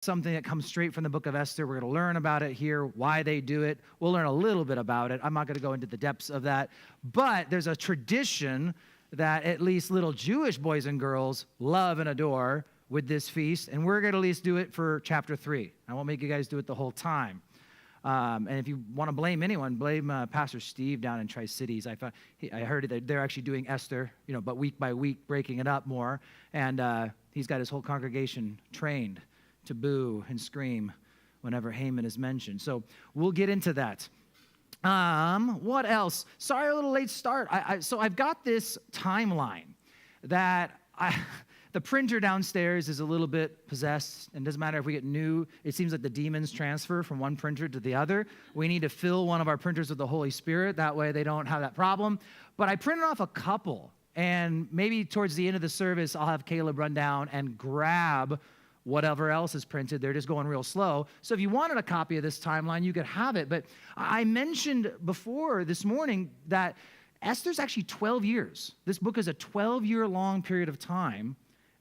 something that comes straight from the book of Esther. We're going to learn about it here, why they do it. We'll learn a little bit about it. I'm not going to go into the depths of that. But there's a tradition that at least little Jewish boys and girls love and adore with this feast. And we're going to at least do it for chapter 3. I won't make you guys do it the whole time. And if you want to blame anyone, blame Pastor Steve down in Tri-Cities. I heard that they're actually doing Esther, but week by week, breaking it up more. And he's got his whole congregation trained to boo and scream whenever Haman is mentioned. So we'll get into that. What else? Sorry, a little late start. So I've got this timeline that the printer downstairs is a little bit possessed, and it doesn't matter if we get new. It seems like the demons transfer from one printer to the other. We need to fill one of our printers with the Holy Spirit. That way they don't have that problem. But I printed off a couple, and maybe towards the end of the service, I'll have Caleb run down and grab whatever else is printed. They're just going real slow. So if you wanted a copy of this timeline, you could have it. But I mentioned before this morning that Esther's actually 12 years. This book is a 12-year-long period of time.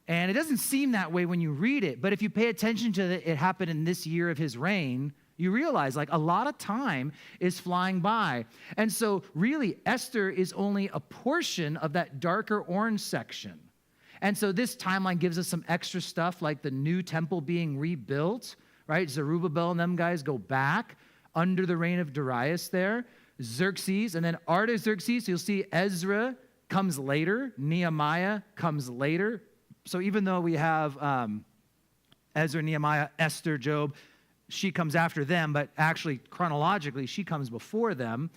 And it doesn't seem that way when you read it. But if you pay attention to it happened in this year of his reign, you realize a lot of time is flying by. And so really, Esther is only a portion of that darker orange section. And so this timeline gives us some extra stuff like the new temple being rebuilt, right? Zerubbabel and them guys go back under the reign of Darius there. Xerxes, and then Artaxerxes. So you'll see Ezra comes later. Nehemiah comes later. So even though we have Ezra, Nehemiah, Esther, Job, she comes after them, but actually chronologically she comes before them.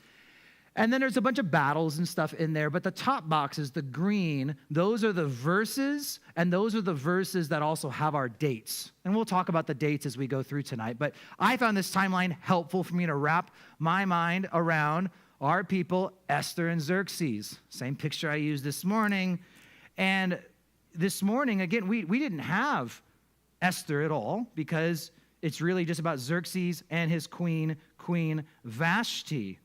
And then there's a bunch of battles and stuff in there, but the top boxes, the green, those are the verses, and those are the verses that also have our dates. And we'll talk about the dates as we go through tonight. But I found this timeline helpful for me to wrap my mind around our people, Esther and Xerxes. Same picture I used this morning. And this morning, again, we didn't have Esther at all because it's really just about Xerxes and his queen, Queen Vashti.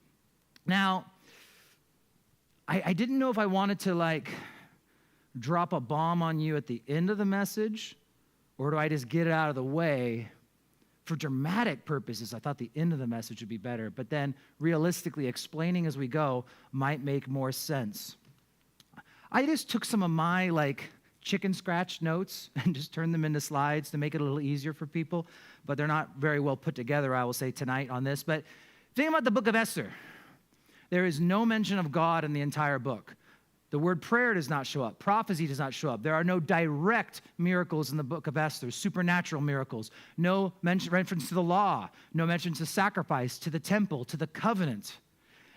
Now, I didn't know if I wanted to drop a bomb on you at the end of the message, or do I just get it out of the way? For dramatic purposes, I thought the end of the message would be better, but then realistically explaining as we go might make more sense. I just took some of my chicken scratch notes and just turned them into slides to make it a little easier for people, but they're not very well put together, I will say tonight on this. But think about the book of Esther. There is no mention of God in the entire book. The word prayer does not show up. Prophecy does not show up. There are no direct miracles in the book of Esther, supernatural miracles. No reference to the law. No mention to sacrifice, to the temple, to the covenant.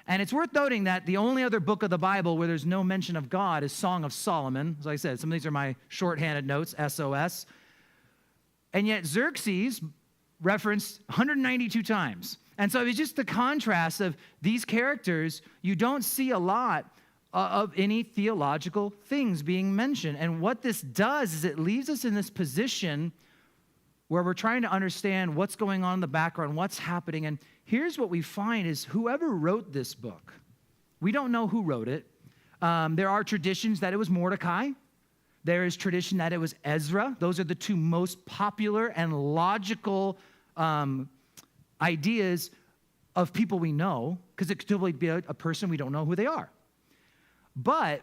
And it's worth noting that the only other book of the Bible where there's no mention of God is Song of Solomon. As I said, some of these are my shorthanded notes, SOS. And yet Xerxes referenced 192 times. And so it's just the contrast of these characters. You don't see a lot of any theological things being mentioned. And what this does is it leaves us in this position where we're trying to understand what's going on in the background, what's happening. And here's what we find is whoever wrote this book, we don't know who wrote it. There are traditions that it was Mordecai. There is tradition that it was Ezra. Those are the two most popular and logical ideas of people we know, because it could totally be a person we don't know who they are. But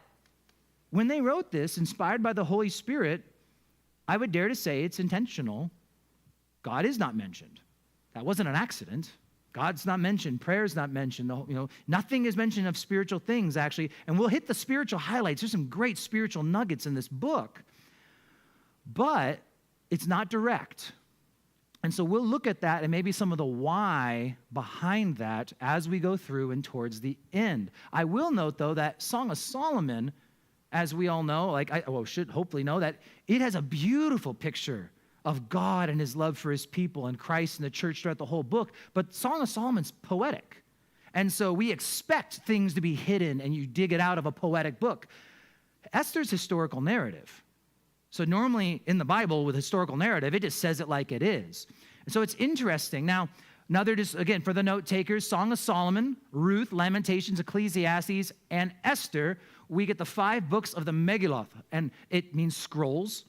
when they wrote this, inspired by the Holy Spirit, I would dare to say it's intentional. God is not mentioned. That wasn't an accident. God's not mentioned. Prayer's not mentioned. Nothing is mentioned of spiritual things, actually. And we'll hit the spiritual highlights. There's some great spiritual nuggets in this book. But it's not direct. And so we'll look at that and maybe some of the why behind that as we go through and towards the end. I will note, though, that Song of Solomon, as we all know, should hopefully know, that it has a beautiful picture of God and his love for his people and Christ and the church throughout the whole book. But Song of Solomon's poetic. And so we expect things to be hidden and you dig it out of a poetic book. Esther's historical narrative. So normally in the Bible with historical narrative, it just says it like it is. And so it's interesting. Now they're just, again, for the note takers, Song of Solomon, Ruth, Lamentations, Ecclesiastes, and Esther, we get the 5 books of the Megillah, and it means scrolls.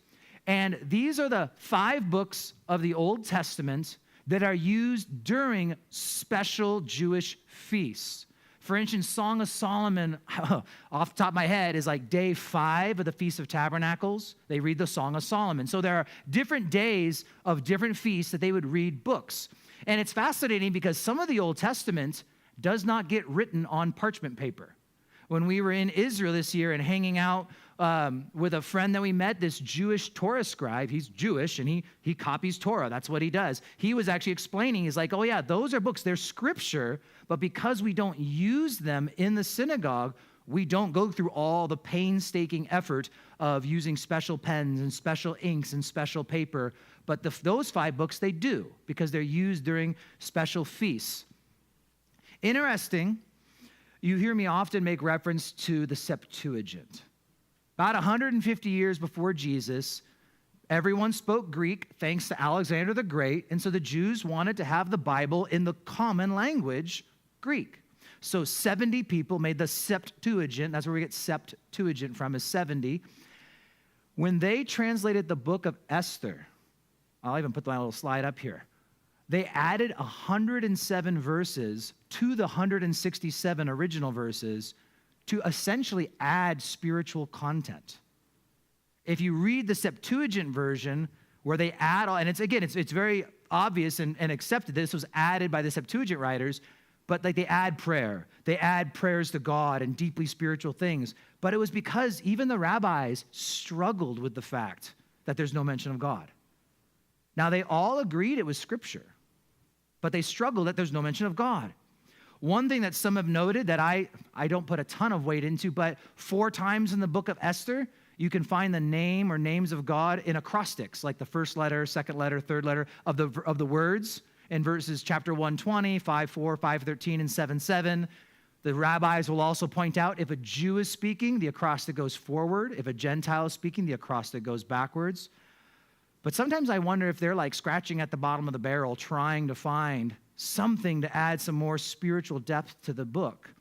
And these are the 5 books of the Old Testament that are used during special Jewish feasts. For instance, Song of Solomon, off the top of my head, is like day 5 of the Feast of Tabernacles. They read the Song of Solomon. So there are different days of different feasts that they would read books. And it's fascinating because some of the Old Testament does not get written on parchment paper. When we were in Israel this year and hanging out with a friend that we met, this Jewish Torah scribe, he's Jewish and he copies Torah. That's what he does. He was actually explaining, he's like, oh yeah, those are books, they're scripture, but because we don't use them in the synagogue, we don't go through all the painstaking effort of using special pens and special inks and special paper. But those 5 books, they do, because they're used during special feasts. Interesting, you hear me often make reference to the Septuagint. About 150 years before Jesus, everyone spoke Greek thanks to Alexander the Great, and so the Jews wanted to have the Bible in the common language, Greek. So 70 people made the Septuagint. That's where we get Septuagint from, is 70. When they translated the book of Esther, I'll even put my little slide up here. They added 107 verses to the 167 original verses to essentially add spiritual content. If you read the Septuagint version, where they add all, and it's very obvious and accepted this was added by the Septuagint writers, but like they add prayer. They add prayers to God and deeply spiritual things. But it was because even the rabbis struggled with the fact that there's no mention of God. Now, they all agreed it was scripture, but they struggled that there's no mention of God. One thing that some have noted that I don't put a ton of weight into, but 4 times in the book of Esther, you can find the name or names of God in acrostics, like the first letter, second letter, third letter of the words in verses chapter 120, 5:4, 5:13, and 7:7. The rabbis will also point out if a Jew is speaking, the acrostic goes forward. If a Gentile is speaking, the acrostic goes backwards. But sometimes I wonder if they're like scratching at the bottom of the barrel trying to find something to add some more spiritual depth to the book.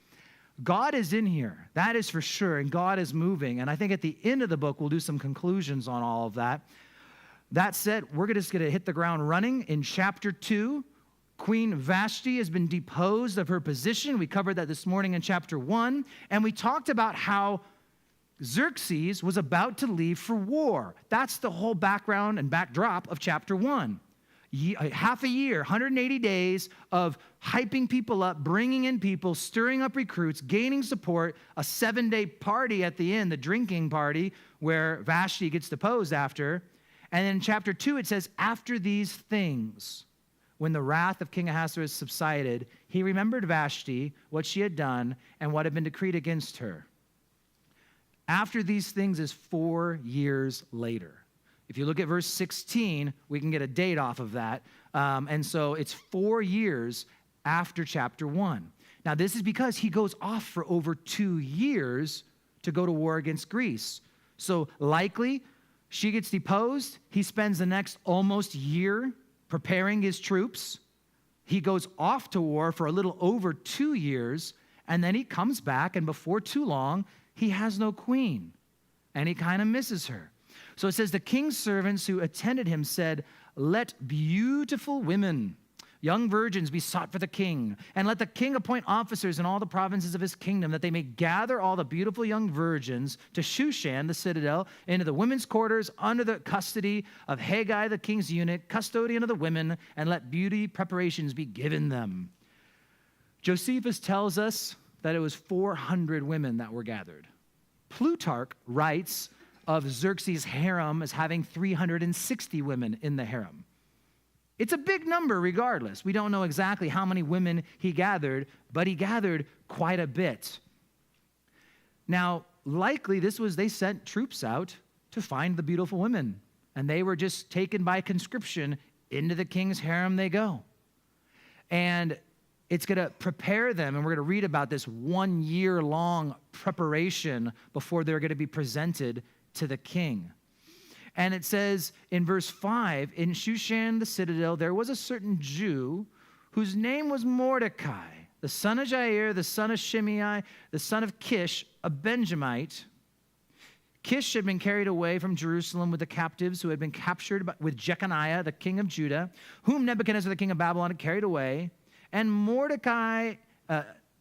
God is in here, that is for sure, and God is moving. And I think at the end of the book, we'll do some conclusions on all of that. That said, we're just going to hit the ground running. In chapter 2, Queen Vashti has been deposed of her position. We covered that this morning in chapter 1. And we talked about how Xerxes was about to leave for war. That's the whole background and backdrop of chapter 1. Half a year, 180 days of hyping people up, bringing in people, stirring up recruits, gaining support, a 7-day party at the end, the drinking party, where Vashti gets deposed after. And then in chapter 2, it says, after these things, when the wrath of King Ahasuerus subsided, he remembered Vashti, what she had done, and what had been decreed against her. After these things is 4 years later. If you look at verse 16, we can get a date off of that. And so it's 4 years after chapter 1. Now, this is because he goes off for over 2 years to go to war against Greece. So likely, she gets deposed. He spends the next almost year preparing his troops. He goes off to war for a little over 2 years, and then he comes back, and before too long, he has no queen, and he kind of misses her. So it says, the king's servants who attended him said, let beautiful women, young virgins, be sought for the king, and let the king appoint officers in all the provinces of his kingdom, that they may gather all the beautiful young virgins to Shushan, the citadel, into the women's quarters under the custody of Haggai, the king's eunuch, custodian of the women, and let beauty preparations be given them. Josephus tells us that it was 400 women that were gathered. Plutarch writes of Xerxes' harem as having 360 women in the harem. It's a big number regardless. We don't know exactly how many women he gathered, but he gathered quite a bit. Now, likely they sent troops out to find the beautiful women, and they were just taken by conscription into the king's harem they go. And it's going to prepare them, and we're going to read about this 1 year long preparation before they're going to be presented to the king. And it says in verse 5, in Shushan the citadel, there was a certain Jew whose name was Mordecai, the son of Jair, the son of Shimei, the son of Kish, a Benjamite. Kish had been carried away from Jerusalem with the captives who had been captured with Jeconiah, the king of Judah, whom Nebuchadnezzar, the king of Babylon, had carried away. And Mordecai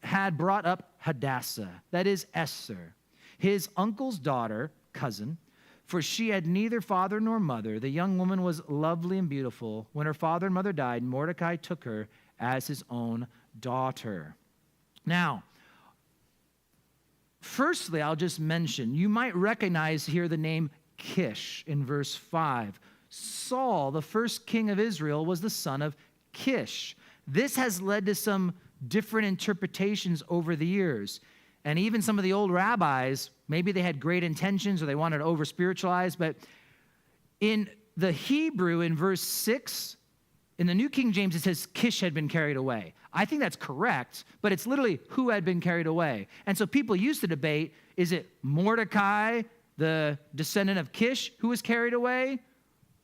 had brought up Hadassah, that is Esther, his uncle's daughter, cousin, for she had neither father nor mother. The young woman was lovely and beautiful. When her father and mother died, Mordecai took her as his own daughter. Now, firstly, I'll just mention, you might recognize here the name Kish in verse 5. Saul, the first king of Israel, was the son of Kish. This has led to some different interpretations over the years. And even some of the old rabbis, maybe they had great intentions or they wanted to over-spiritualize, but in the Hebrew, in verse 6, in the New King James, it says Kish had been carried away. I think that's correct, but it's literally who had been carried away. And so people used to debate, is it Mordecai, the descendant of Kish, who was carried away,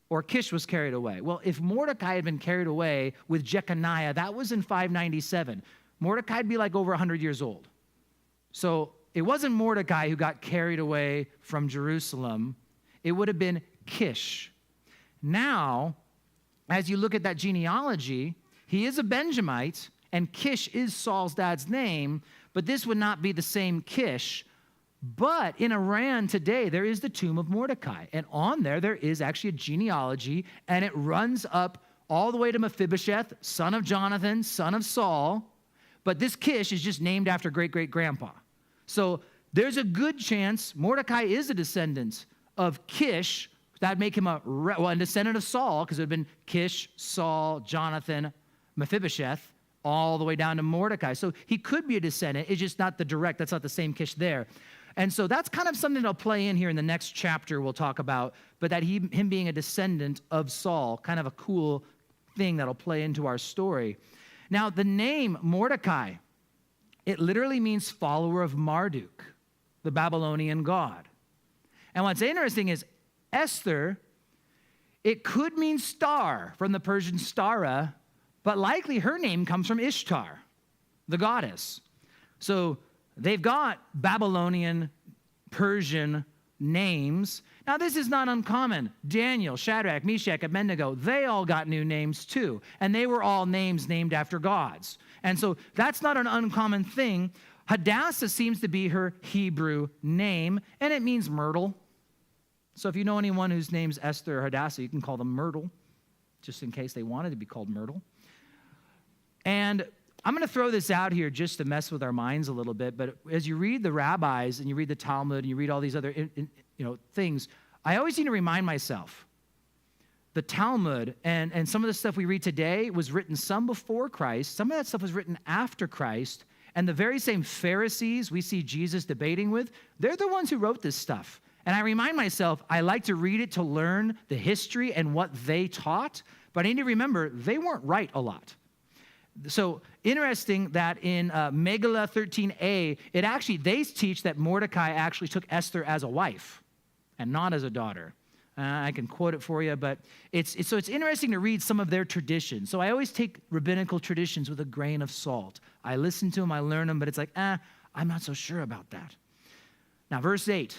or Kish was carried away? Well, if Mordecai had been carried away with Jeconiah, that was in 597. Mordecai would be like over 100 years old. So it wasn't Mordecai who got carried away from Jerusalem. It would have been Kish. Now, as you look at that genealogy, he is a Benjamite, and Kish is Saul's dad's name, but this would not be the same Kish. But in Iran today, there is the tomb of Mordecai, and on there is actually a genealogy, and it runs up all the way to Mephibosheth, son of Jonathan, son of Saul, but this Kish is just named after great-great-grandpa. So there's a good chance Mordecai is a descendant of Kish. That'd make him a descendant of Saul, because it would have been Kish, Saul, Jonathan, Mephibosheth, all the way down to Mordecai. So he could be a descendant. It's just not that's not the same Kish there. And so that's kind of something that'll play in here in the next chapter we'll talk about, but that him being a descendant of Saul, kind of a cool thing that'll play into our story. Now, the name Mordecai, it literally means follower of Marduk, the Babylonian god. And what's interesting is Esther, it could mean star from the Persian stara, but likely her name comes from Ishtar, the goddess. So they've got Babylonian, Persian names. Now, this is not uncommon. Daniel, Shadrach, Meshach, Abednego, they all got new names too. And they were all names named after gods. And so that's not an uncommon thing. Hadassah seems to be her Hebrew name, and it means myrtle. So if you know anyone whose name's Esther or Hadassah, you can call them Myrtle, just in case they wanted to be called Myrtle. And I'm going to throw this out here just to mess with our minds a little bit, but as you read the rabbis and you read the Talmud and you read all these other things, I always need to remind myself, the Talmud and some of the stuff we read today was written some before Christ, some of that stuff was written after Christ, and the very same Pharisees we see Jesus debating with, they're the ones who wrote this stuff. And I remind myself, I like to read it to learn the history and what they taught, but I need to remember they weren't right a lot. So interesting that in Megillah 13a, they teach that Mordecai actually took Esther as a wife and not as a daughter. I can quote it for you, but it's interesting to read some of their traditions. So I always take rabbinical traditions with a grain of salt. I listen to them, I learn them, but it's like, I'm not so sure about that. Now, verse 8.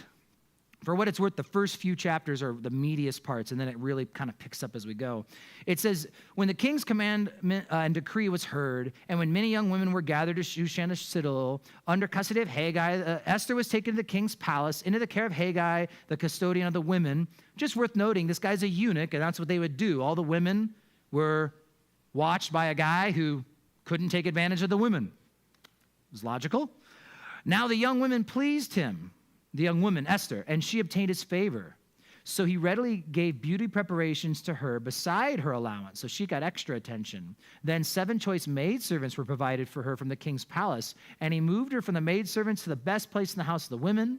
For what it's worth, the first few chapters are the meatiest parts, and then it really kind of picks up as we go. It says, when the king's command and decree was heard, and when many young women were gathered to Shushan and Citadel, under custody of Haggai, Esther was taken to the king's palace, into the care of Haggai, the custodian of the women. Just worth noting, this guy's a eunuch, and that's what they would do. All the women were watched by a guy who couldn't take advantage of the women. It was logical. Now the young women pleased him, the young woman, Esther, and she obtained his favor. So he readily gave beauty preparations to her beside her allowance, so she got extra attention. Then 7 choice maidservants were provided for her from the king's palace, and he moved her from the maidservants to the best place in the house of the women.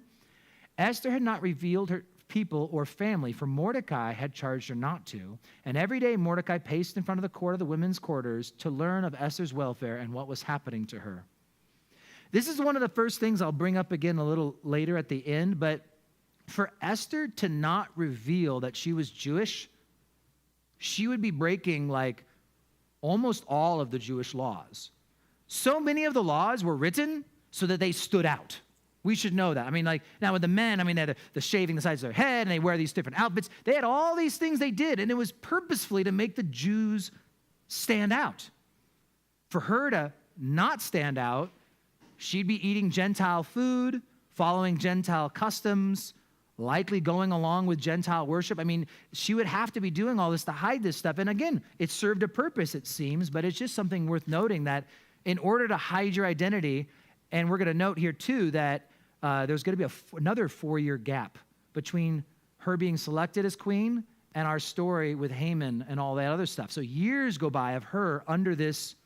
Esther had not revealed her people or family, for Mordecai had charged her not to. And every day Mordecai paced in front of the court of the women's quarters to learn of Esther's welfare and what was happening to her. This is one of the first things I'll bring up again a little later at the end, but for Esther to not reveal that she was Jewish, she would be breaking like almost all of the Jewish laws. So many of the laws were written so that they stood out. We should know that. I mean, like, now with the men, I mean, they had the shaving the sides of their head, and they wear these different outfits. They had all these things they did, and it was purposefully to make the Jews stand out. For her to not stand out, she'd be eating Gentile food, following Gentile customs, likely going along with Gentile worship. I mean, she would have to be doing all this to hide this stuff. And again, it served a purpose, it seems, but it's just something worth noting that in order to hide your identity, and we're going to note here too that there's going to be another 4-year gap between her being selected as queen and our story with Haman and all that other stuff. So years go by of her under this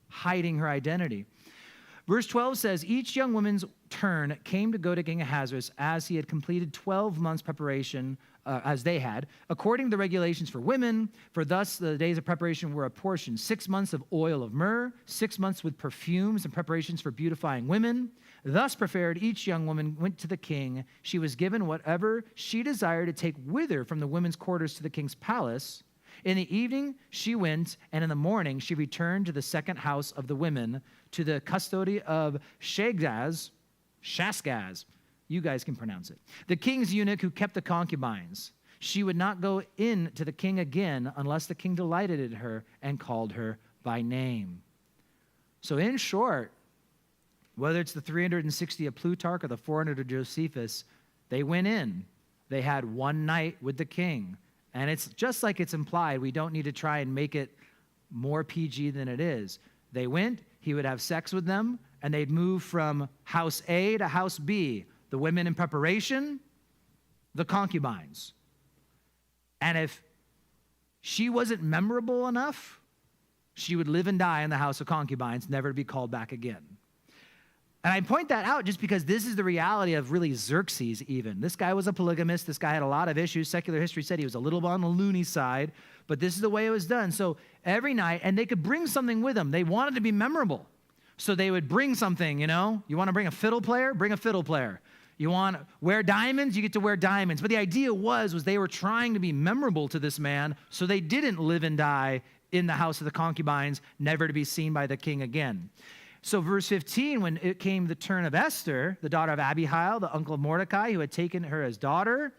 hiding her identity. Verse 12 says, each young woman's turn came to go to King Ahasuerus as he had completed 12 months preparation, as they had, according to the regulations for women, for thus the days of preparation were apportioned 6 months of oil of myrrh, 6 months with perfumes and preparations for beautifying women. Thus prepared, each young woman went to the king. She was given whatever she desired to take with her from the women's quarters to the king's palace. In the evening she went, and in the morning she returned to the second house of the women, to the custody of Shashgaz. You guys can pronounce it. The king's eunuch who kept the concubines. She would not go in to the king again unless the king delighted in her and called her by name. So in short, whether it's the 360 of Plutarch or the 400 of Josephus, they went in. They had one night with the king. And it's just like it's implied. We don't need to try and make it more PG than it is. They went, he would have sex with them, and they'd move from house A to house B. The women in preparation, the concubines. And if she wasn't memorable enough, she would live and die in the house of concubines, never to be called back again. And I point that out just because this is the reality of really Xerxes even. This guy was a polygamist. This guy had a lot of issues. Secular history said he was a little on the loony side, but this is the way it was done. So every night, and they could bring something with them. They wanted to be memorable. So they would bring something, you know. You want to bring a fiddle player? Bring a fiddle player. You want to wear diamonds? You get to wear diamonds. But the idea was they were trying to be memorable to this man, so they didn't live and die in the house of the concubines, never to be seen by the king again. So verse 15, when it came the turn of Esther, the daughter of Abihail, the uncle of Mordecai, who had taken her as daughter,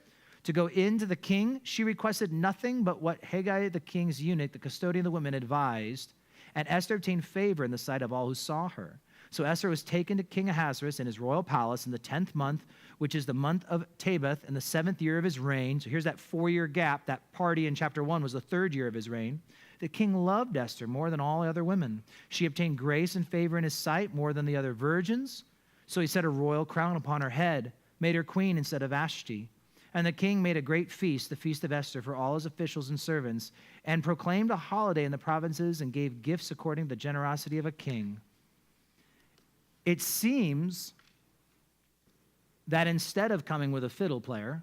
to go into the king, she requested nothing but what Haggai, the king's eunuch, the custodian of the women, advised. And Esther obtained favor in the sight of all who saw her. So Esther was taken to King Ahasuerus in his royal palace in the 10th month, which is the month of Tabeth, in the 7th year of his reign. So here's that 4-year gap. That party in chapter 1 was the 3rd year of his reign. The king loved Esther more than all other women. She obtained grace and favor in his sight more than the other virgins. So he set a royal crown upon her head, made her queen instead of Vashti. And the king made a great feast, the feast of Esther, for all his officials and servants, and proclaimed a holiday in the provinces and gave gifts according to the generosity of a king. It seems that instead of coming with a fiddle player,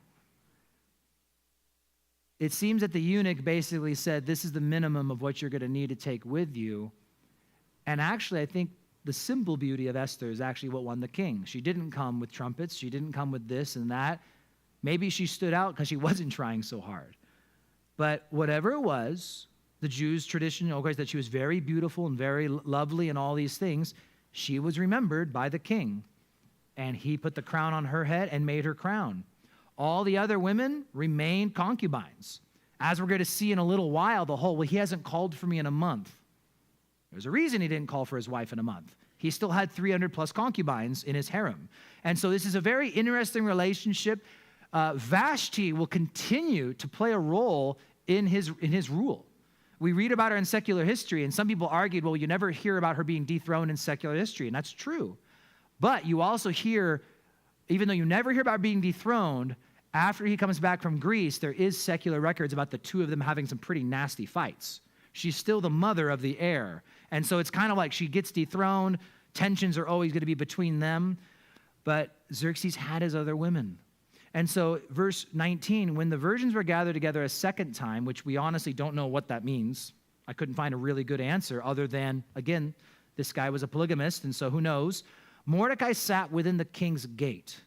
it seems that the eunuch basically said, this is the minimum of what you're going to need to take with you. And actually, I think the simple beauty of Esther is actually what won the king. She didn't come with trumpets. She didn't come with this and that. Maybe she stood out because she wasn't trying so hard. But whatever it was, the Jews' tradition, of course, that she was very beautiful and very lovely and all these things, she was remembered by the king. And he put the crown on her head and made her crown. All the other women remained concubines. As we're going to see in a little while, he hasn't called for me in a month. There's a reason he didn't call for his wife in a month. He still had 300 plus concubines in his harem. And so this is a very interesting relationship. Vashti will continue to play a role in his rule. We read about her in secular history, and some people argued, well, you never hear about her being dethroned in secular history, and that's true. But you also hear, even though you never hear about being dethroned, after he comes back from Greece, there is secular records about the two of them having some pretty nasty fights. She's still the mother of the heir. And so it's kind of like she gets dethroned. Tensions are always going to be between them. But Xerxes had his other women. And so verse 19, when the virgins were gathered together a second time, which we honestly don't know what that means. I couldn't find a really good answer other than, again, this guy was a polygamist, and so who knows. Mordecai sat within the king's gate.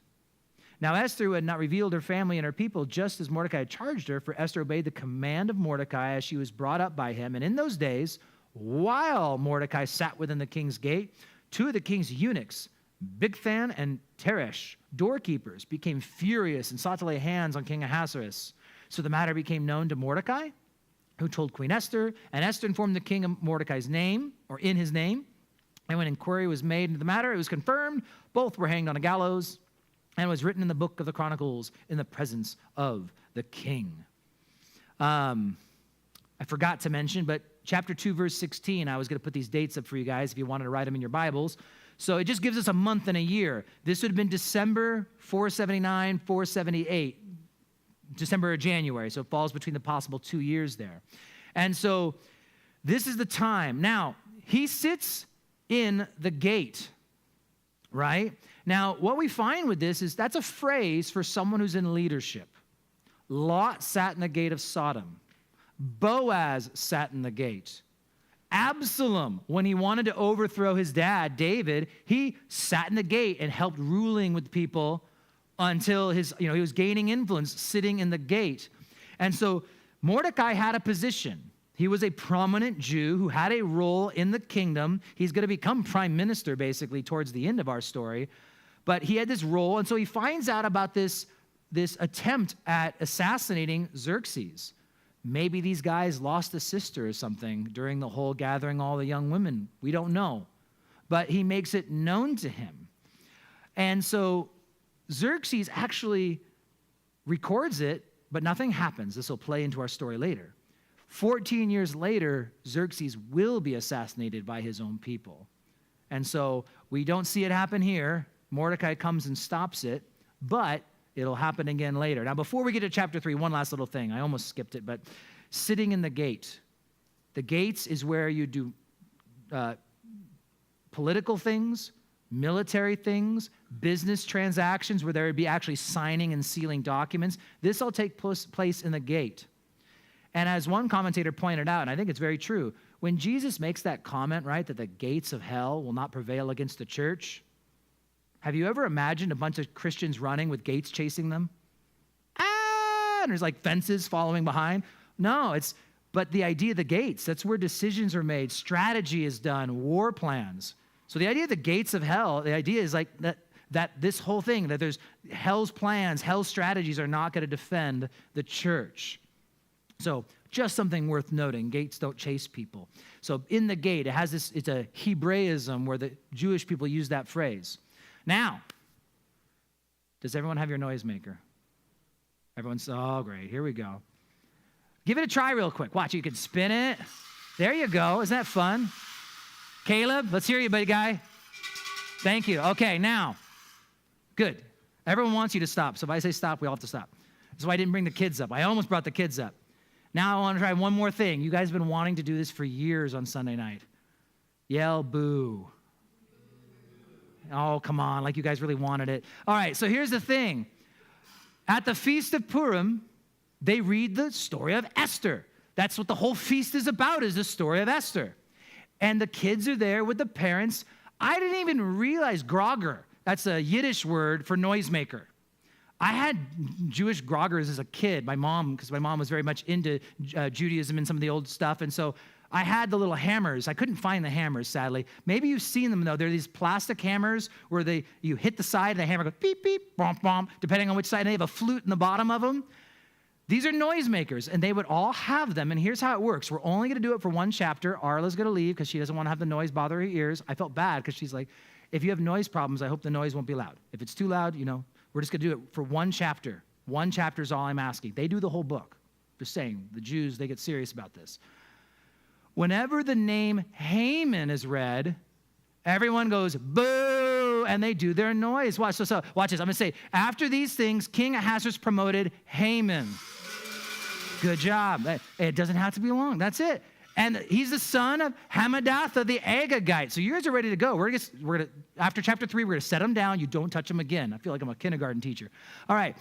Now Esther, who had not revealed her family and her people, just as Mordecai had charged her, for Esther obeyed the command of Mordecai as she was brought up by him. And in those days, while Mordecai sat within the king's gate, two of the king's eunuchs, Bigthan and Teresh, doorkeepers, became furious and sought to lay hands on King Ahasuerus. So the matter became known to Mordecai, who told Queen Esther, and Esther informed the king of Mordecai's name, or in his name. And when inquiry was made into the matter, it was confirmed. Both were hanged on a gallows, and was written in the book of the Chronicles in the presence of the king. I forgot to mention, but chapter 2, verse 16, I was going to put these dates up for you guys if you wanted to write them in your Bibles. So it just gives us a month and a year. This would have been December 479, 478, December or January. So it falls between the possible 2 years there. And so this is the time. Now, he sits in the gate, right? Now, what we find with this is that's a phrase for someone who's in leadership. Lot sat in the gate of Sodom. Boaz sat in the gate. Absalom, when he wanted to overthrow his dad, David, he sat in the gate and helped ruling with people until he was gaining influence sitting in the gate. And so Mordecai had a position. He was a prominent Jew who had a role in the kingdom. He's going to become prime minister basically towards the end of our story. But he had this role, and so he finds out about this attempt at assassinating Xerxes. Maybe these guys lost a sister or something during the whole gathering all the young women. We don't know. But he makes it known to him. And so Xerxes actually records it, but nothing happens. This will play into our story later. 14 years later, Xerxes will be assassinated by his own people. And so we don't see it happen here. Mordecai comes and stops it, but it'll happen again later. Now, before we get to chapter 3, one last little thing. I almost skipped it, but sitting in the gate. The gates is where you do political things, military things, business transactions where there would be actually signing and sealing documents. This all take place in the gate. And as one commentator pointed out, and I think it's very true, when Jesus makes that comment, right, that the gates of hell will not prevail against the church, have you ever imagined a bunch of Christians running with gates chasing them? And there's like fences following behind. No, but the idea of the gates, that's where decisions are made, strategy is done, war plans. So the idea of the gates of hell, the idea is like that this whole thing, that there's hell's plans, hell's strategies are not going to defend the church. So just something worth noting, gates don't chase people. So in the gate, it's a Hebraism where the Jewish people use that phrase. Now, does everyone have your noisemaker? Everyone's, oh, great, here we go. Give it a try real quick. Watch, you can spin it. There you go. Isn't that fun? Caleb, let's hear you, buddy guy. Thank you. Okay, now, good. Everyone wants you to stop. So if I say stop, we all have to stop. That's why I didn't bring the kids up. I almost brought the kids up. Now I want to try one more thing. You guys have been wanting to do this for years on Sunday night. Yell boo. Oh, come on, like you guys really wanted it. All right, so here's the thing. At the Feast of Purim, they read the story of Esther. That's what the whole feast is about, is the story of Esther. And the kids are there with the parents. I didn't even realize grogger. That's a Yiddish word for noisemaker. I had Jewish groggers as a kid, because my mom was very much into Judaism and some of the old stuff. And so I had the little hammers. I couldn't find the hammers, sadly. Maybe you've seen them, though. They're these plastic hammers where you hit the side and the hammer goes beep, beep, bomp, bomp, depending on which side. And they have a flute in the bottom of them. These are noisemakers, and they would all have them. And here's how it works. We're only going to do it for one chapter. Arla's going to leave because she doesn't want to have the noise bother her ears. I felt bad because she's like, if you have noise problems, I hope the noise won't be loud. If it's too loud, we're just going to do it for one chapter. One chapter is all I'm asking. They do the whole book. Just saying, the Jews, they get serious about this. Whenever the name Haman is read, everyone goes, boo, and they do their noise. Watch, so watch this. I'm going to say, after these things, King Ahasuerus promoted Haman. Good job. It doesn't have to be long. That's it. And he's the son of Hammedatha the Agagite. So you guys are ready to go. We're gonna after chapter 3, we're going to set him down. You don't touch him again. I feel like I'm a kindergarten teacher. All right.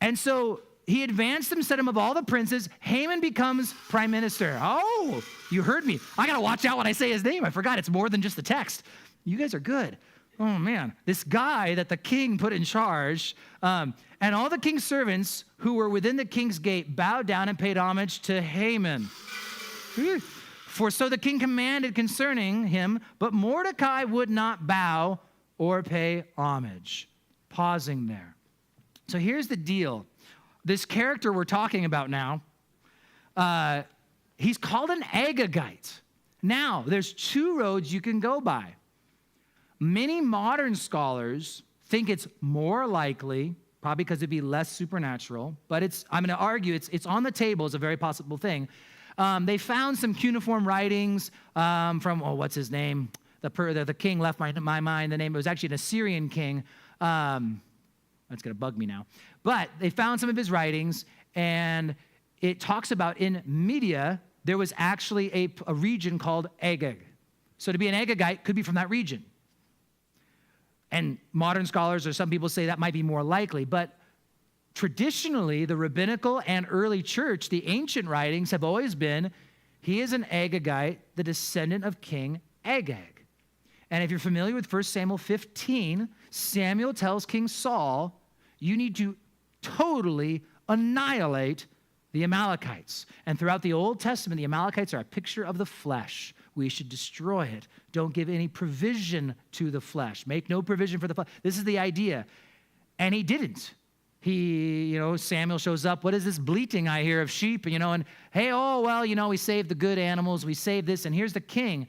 And so he advanced him, set him above all the princes. Haman becomes prime minister. Oh, you heard me. I got to watch out when I say his name. I forgot. It's more than just the text. You guys are good. Oh, man. This guy that the king put in charge, and all the king's servants who were within the king's gate bowed down and paid homage to Haman. For so the king commanded concerning him, but Mordecai would not bow or pay homage. Pausing there. So here's the deal. This character we're talking about now, he's called an Agagite. Now, there's two roads you can go by. Many modern scholars think it's more likely, probably because it'd be less supernatural, but I'm going to argue it's on the table as a very possible thing. They found some cuneiform writings from, what's his name? The king left my mind. The name, it was actually an Assyrian king. That's going to bug me now. But they found some of his writings, and it talks about in Media, there was actually a region called Agag. So to be an Agagite could be from that region. And modern scholars or some people say that might be more likely. But traditionally, the rabbinical and early church, the ancient writings have always been, he is an Agagite, the descendant of King Agag. And if you're familiar with 1 Samuel 15, Samuel tells King Saul, you need to totally annihilate the Amalekites. And throughout the Old Testament, the Amalekites are a picture of the flesh. We should destroy it. Don't give any provision to the flesh. Make no provision for the flesh. This is the idea. And he didn't. Samuel shows up. What is this bleating I hear of sheep? And hey, we saved the good animals. We saved this, and here's the king.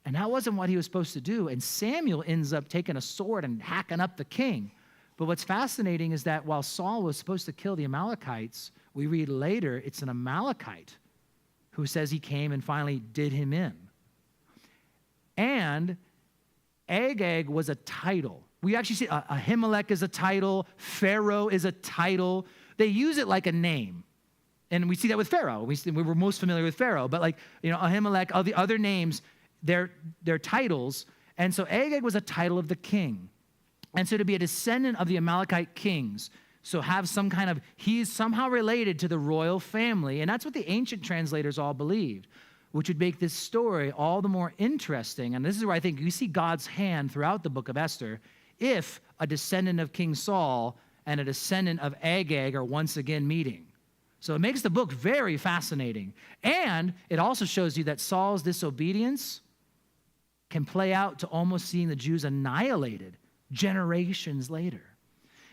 And that wasn't what he was supposed to do. And Samuel ends up taking a sword and hacking up the king. But what's fascinating is that while Saul was supposed to kill the Amalekites, we read later it's an Amalekite who says he came and finally did him in. And Agag was a title. We actually see Ahimelech is a title. Pharaoh is a title. They use it like a name. And we see that with Pharaoh. We were most familiar with Pharaoh. But Ahimelech, all the other names, they're titles. And so Agag was a title of the king. And so to be a descendant of the Amalekite kings, so have some kind of, he's somehow related to the royal family. And that's what the ancient translators all believed, which would make this story all the more interesting. And this is where I think you see God's hand throughout the book of Esther, if a descendant of King Saul and a descendant of Agag are once again meeting. So it makes the book very fascinating. And it also shows you that Saul's disobedience can play out to almost seeing the Jews annihilated generations later.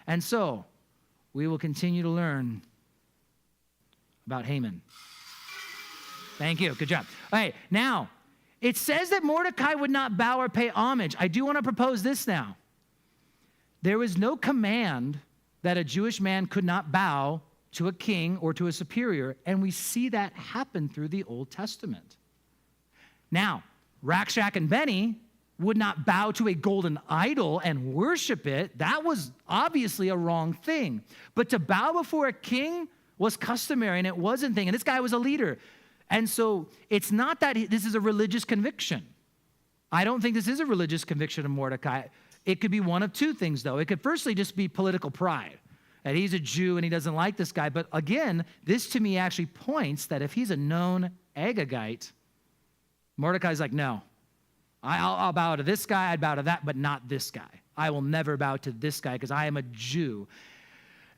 And so we will continue to learn about Haman. Thank you. Good job. All right, now, it says that Mordecai would not bow or pay homage. I do want to propose this now. There was no command that a Jewish man could not bow to a king or to a superior, and we see that happen through the Old Testament. Now, Rakshak and Benny would not bow to a golden idol and worship it. That was obviously a wrong thing. But to bow before a king was customary, and it wasn't thing. And this guy was a leader. And so it's not that this is a religious conviction. I don't think this is a religious conviction of Mordecai. It could be one of two things, though. It could firstly just be political pride, that he's a Jew and he doesn't like this guy. But again, this to me actually points that if he's a known Agagite, Mordecai's like, no, I'll bow to this guy, I'd bow to that, but not this guy. I will never bow to this guy because I am a Jew.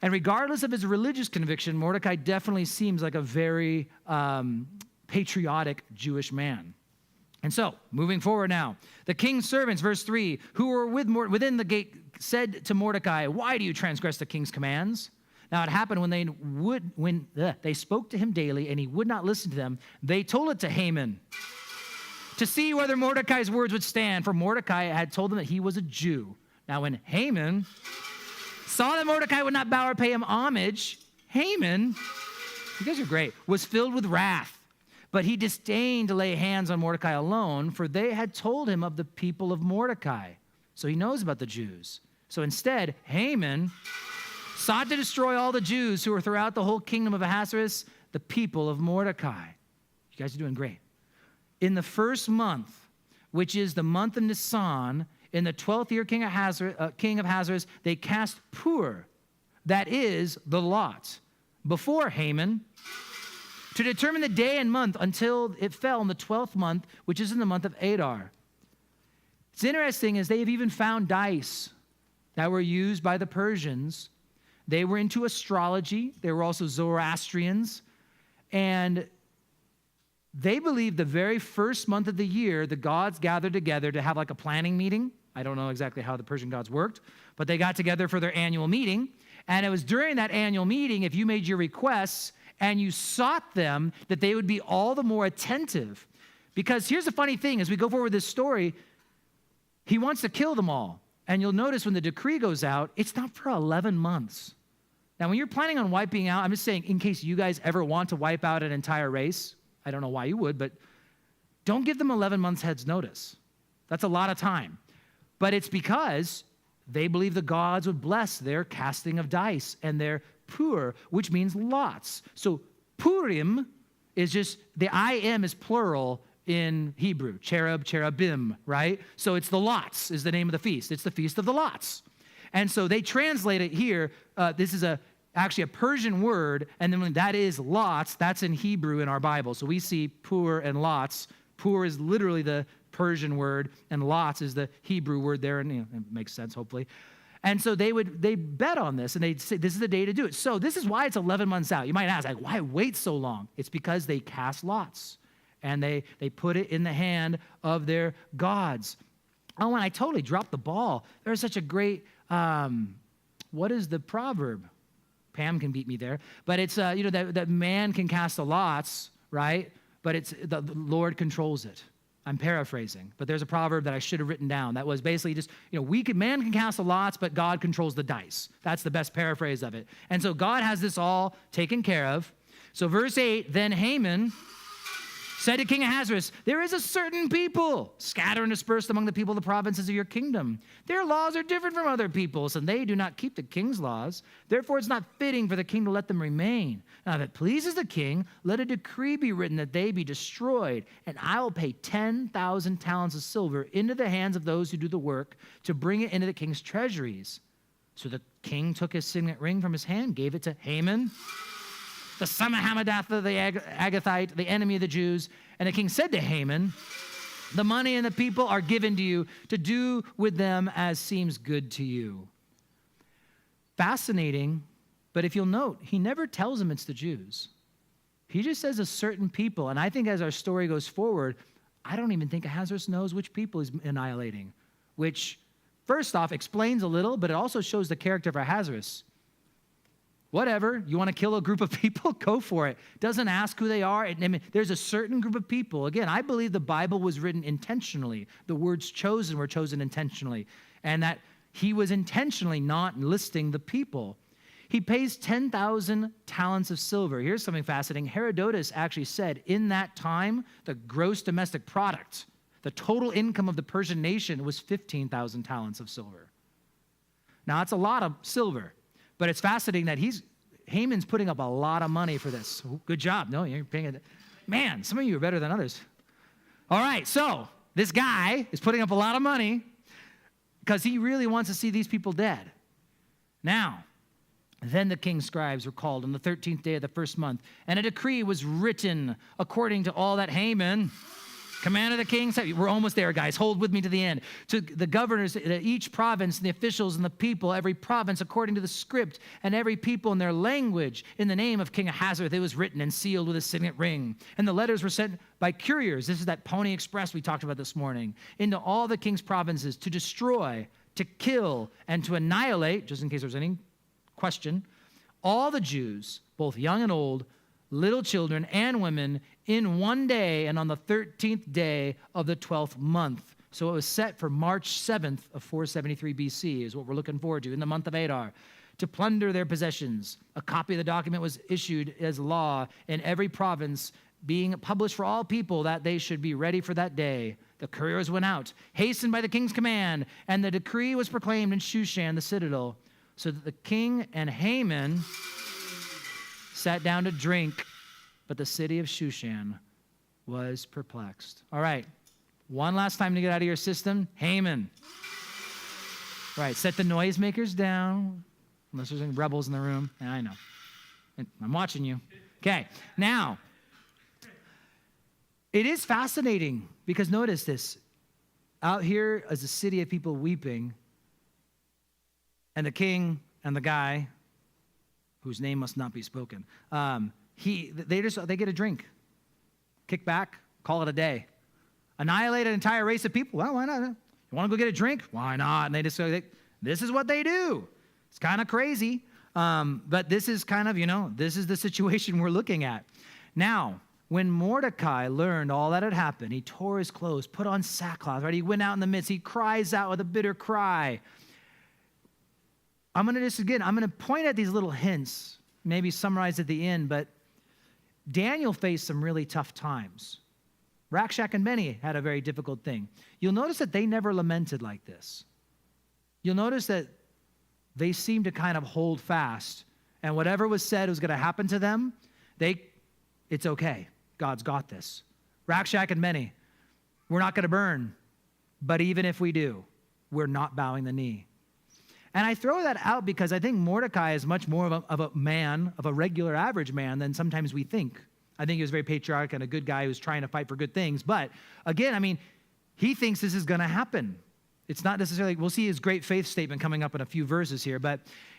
And regardless of his religious conviction, Mordecai definitely seems like a very patriotic Jewish man. And so, moving forward now, the king's servants, verse 3, who were within the gate said to Mordecai, why do you transgress the king's commands? Now it happened when they spoke to him daily and he would not listen to them, they told it to Haman to see whether Mordecai's words would stand, for Mordecai had told them that he was a Jew. Now when Haman saw that Mordecai would not bow or pay him homage, Haman, you guys are great, was filled with wrath. But he disdained to lay hands on Mordecai alone, for they had told him of the people of Mordecai. So he knows about the Jews. So instead, Haman sought to destroy all the Jews who were throughout the whole kingdom of Ahasuerus, the people of Mordecai. You guys are doing great. In the first month, which is the month of Nisan, in the 12th year king of Ahasuerus, they cast Pur, that is the lot, before Haman, to determine the day and month until it fell in the 12th month, which is in the month of Adar. It's interesting is they've even found dice that were used by the Persians. They were into astrology. They were also Zoroastrians. And they believed the very first month of the year, the gods gathered together to have like a planning meeting I don't know exactly how the Persian gods worked, but they got together for their annual meeting. And it was during that annual meeting, if you made your requests and you sought them, that they would be all the more attentive. Because here's the funny thing, as we go forward with this story, he wants to kill them all. And you'll notice when the decree goes out, it's not for 11 months. Now, when you're planning on wiping out, I'm just saying, in case you guys ever want to wipe out an entire race, I don't know why you would, but don't give them 11 months heads notice. That's a lot of time. But it's because they believe the gods would bless their casting of dice and their pur, which means lots. So Purim is just, the I am is plural in Hebrew, cherub, cherubim, right? So it's the lots is the name of the feast. It's the Feast of the Lots. And so they translate it here. This is actually a Persian word, and then when that is lots, that's in Hebrew in our Bible. So we see pur and lots. Pur is literally the Persian word, and lots is the Hebrew word there, and it makes sense, hopefully. And so they bet on this, and they'd say, this is the day to do it. So this is why it's 11 months out. You might ask, like, why wait so long? It's because they cast lots, and they put it in the hand of their gods. Oh, and I totally dropped the ball. There's such a great, what is the proverb? Pam can beat me there. But it's, that man can cast the lots, right? But it's the Lord controls it. I'm paraphrasing, but there's a proverb that I should have written down that was basically just, man can cast the lots, but God controls the dice. That's the best paraphrase of it. And so God has this all taken care of. So verse 8, then Haman said to King Ahasuerus, there is a certain people scattered and dispersed among the people of the provinces of your kingdom. Their laws are different from other people's, and they do not keep the king's laws. Therefore, it's not fitting for the king to let them remain. Now, if it pleases the king, let a decree be written that they be destroyed, and I will pay 10,000 talents of silver into the hands of those who do the work to bring it into the king's treasuries. So the king took his signet ring from his hand, gave it to Haman, the son of Hammedatha, the Agathite, the enemy of the Jews. And the king said to Haman, the money and the people are given to you to do with them as seems good to you. Fascinating, but if you'll note, he never tells them it's the Jews. He just says a certain people. And I think as our story goes forward, I don't even think Ahasuerus knows which people he's annihilating, which first off explains a little, but it also shows the character of Ahasuerus. Whatever, you want to kill a group of people? Go for it. Doesn't ask who they are. There's a certain group of people. Again, I believe the Bible was written intentionally. The words chosen were chosen intentionally. And that he was intentionally not listing the people. He pays 10,000 talents of silver. Here's something fascinating. Herodotus actually said in that time, the gross domestic product, the total income of the Persian nation was 15,000 talents of silver. Now, that's a lot of silver. But it's fascinating that Haman's putting up a lot of money for this. Good job. No, you're paying it. Man, some of you are better than others. All right, so this guy is putting up a lot of money because he really wants to see these people dead. Now, then the king's scribes were called on the 13th day of the first month, and a decree was written according to all that Haman commanded the king said. We're almost there, guys. Hold with me to the end. To the governors, each province, and the officials and the people, every province according to the script, and every people in their language, in the name of King Ahasuerus, it was written and sealed with a signet ring. And the letters were sent by couriers. This is that Pony Express we talked about this morning, into all the king's provinces to destroy, to kill, and to annihilate, just in case there's any question, all the Jews, both young and old, little children and women, in one day and on the 13th day of the 12th month. So it was set for March 7th of 473 BC is what we're looking forward to in the month of Adar, to plunder their possessions. A copy of the document was issued as law in every province, being published for all people that they should be ready for that day. The couriers went out, hastened by the king's command, and the decree was proclaimed in Shushan, the citadel, so that the king and Haman sat down to drink, but the city of Shushan was perplexed. All right, one last time to get out of your system, Haman. Right, set the noisemakers down, unless there's any rebels in the room. Yeah, I know. I'm watching you. Okay, now, it is fascinating because notice this. Out here is a city of people weeping, and the king and the guy, whose name must not be spoken, they get a drink, kick back, call it a day. Annihilate an entire race of people. Well, why not? You want to go get a drink? Why not? And they just go, this is what they do. It's kind of crazy. But this is kind of, this is the situation we're looking at. Now, when Mordecai learned all that had happened, he tore his clothes, put on sackcloth, right? He went out in the midst. He cries out with a bitter cry. I'm going to point at these little hints, maybe summarize at the end, but Daniel faced some really tough times. Rakshak and Benny had a very difficult thing. You'll notice that they never lamented like this. You'll notice that they seemed to kind of hold fast, and whatever was said was going to happen to them, it's okay. God's got this. Rakshak and Benny, we're not going to burn, but even if we do, we're not bowing the knee. And I throw that out because I think Mordecai is much more of a man, of a regular average man than sometimes we think. I think he was very patriotic and a good guy who's trying to fight for good things. But again, he thinks this is going to happen. It's not necessarily, we'll see his great faith statement coming up in a few verses here.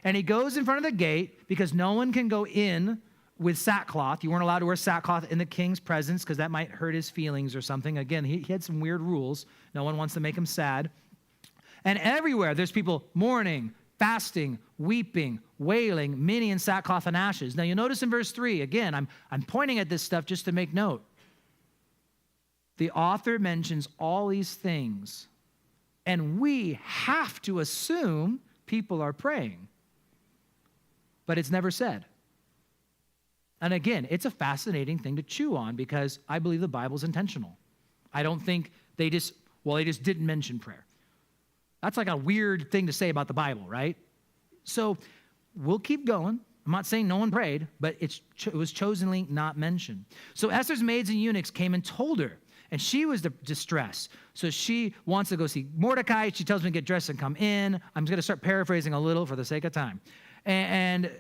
And he goes in front of the gate because no one can go in with sackcloth. You weren't allowed to wear sackcloth in the king's presence because that might hurt his feelings or something. Again, he had some weird rules. No one wants to make him sad. And everywhere there's people mourning, fasting, weeping, wailing, many in sackcloth and ashes. Now you notice in verse 3, again, I'm pointing at this stuff just to make note. The author mentions all these things, and we have to assume people are praying. But it's never said. And again, it's a fascinating thing to chew on because I believe the Bible's intentional. I don't think they just didn't mention prayer. That's like a weird thing to say about the Bible, right? So we'll keep going. I'm not saying no one prayed, but it was chosenly not mentioned. So Esther's maids and eunuchs came and told her, and she was distressed. So she wants to go see Mordecai. She tells me to get dressed and come in. I'm going to start paraphrasing a little for the sake of time. And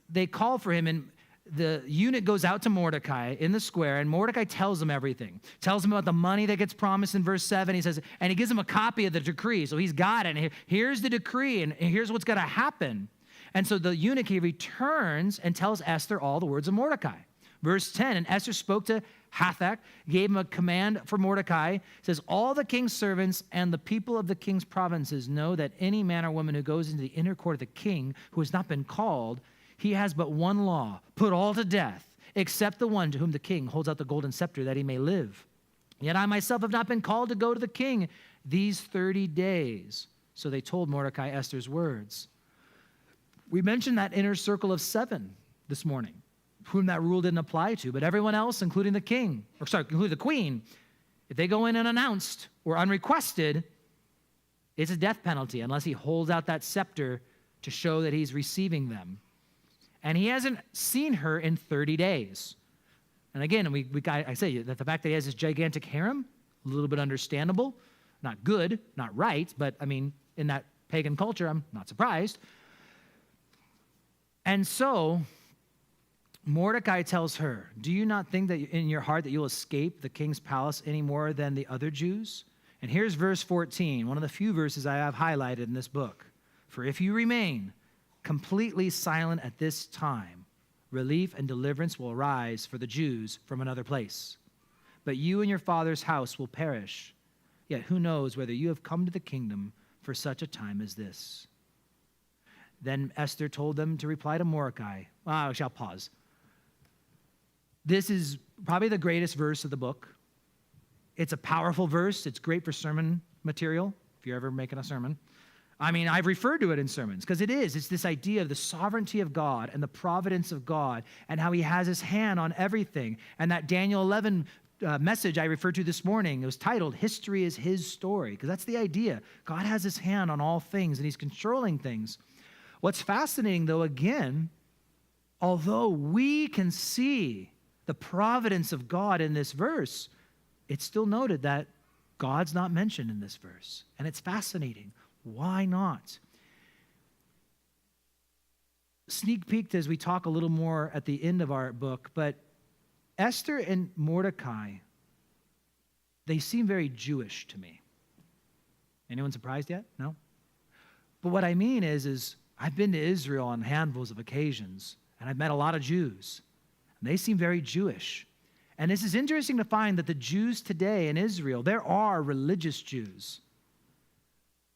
they call for him, and the eunuch goes out to Mordecai in the square, and Mordecai tells him everything. Tells him about the money that gets promised in verse 7. He says, and he gives him a copy of the decree. So he's got it. And here's the decree, and here's what's going to happen. And so the eunuch, he returns and tells Esther all the words of Mordecai. Verse 10, and Esther spoke to Hathach, gave him a command for Mordecai. It says, all the king's servants and the people of the king's provinces know that any man or woman who goes into the inner court of the king who has not been called, he has but one law, put all to death, except the one to whom the king holds out the golden scepter that he may live. Yet I myself have not been called to go to the king these 30 days. So they told Mordecai Esther's words. We mentioned that inner circle of 7 this morning, whom that rule didn't apply to, but everyone else, including including the queen, if they go in unannounced or unrequested, it's a death penalty unless he holds out that scepter to show that he's receiving them. And he hasn't seen her in 30 days. And again, I say that the fact that he has this gigantic harem, a little bit understandable, not good, not right, but in that pagan culture, I'm not surprised. And so Mordecai tells her, do you not think that in your heart that you'll escape the king's palace any more than the other Jews? And here's verse 14, one of the few verses I have highlighted in this book. For if you remain completely silent at this time, relief and deliverance will arise for the Jews from another place. But you and your father's house will perish. Yet who knows whether you have come to the kingdom for such a time as this? Then Esther told them to reply to Mordecai. I shall pause. This is probably the greatest verse of the book. It's a powerful verse. It's great for sermon material, if you're ever making a sermon. I've referred to it in sermons because it's this idea of the sovereignty of God and the providence of God and how he has his hand on everything. And that Daniel 11 message I referred to this morning, it was titled, History is His Story, because that's the idea. God has his hand on all things and he's controlling things. What's fascinating, though, again, although we can see the providence of God in this verse, it's still noted that God's not mentioned in this verse. And it's fascinating. Why not? Sneak peeked as we talk a little more at the end of our book, but Esther and Mordecai, they seem very Jewish to me. Anyone surprised yet? No? But what I mean is I've been to Israel on handfuls of occasions, and I've met a lot of Jews, and they seem very Jewish. And this is interesting to find that the Jews today in Israel, there are religious Jews.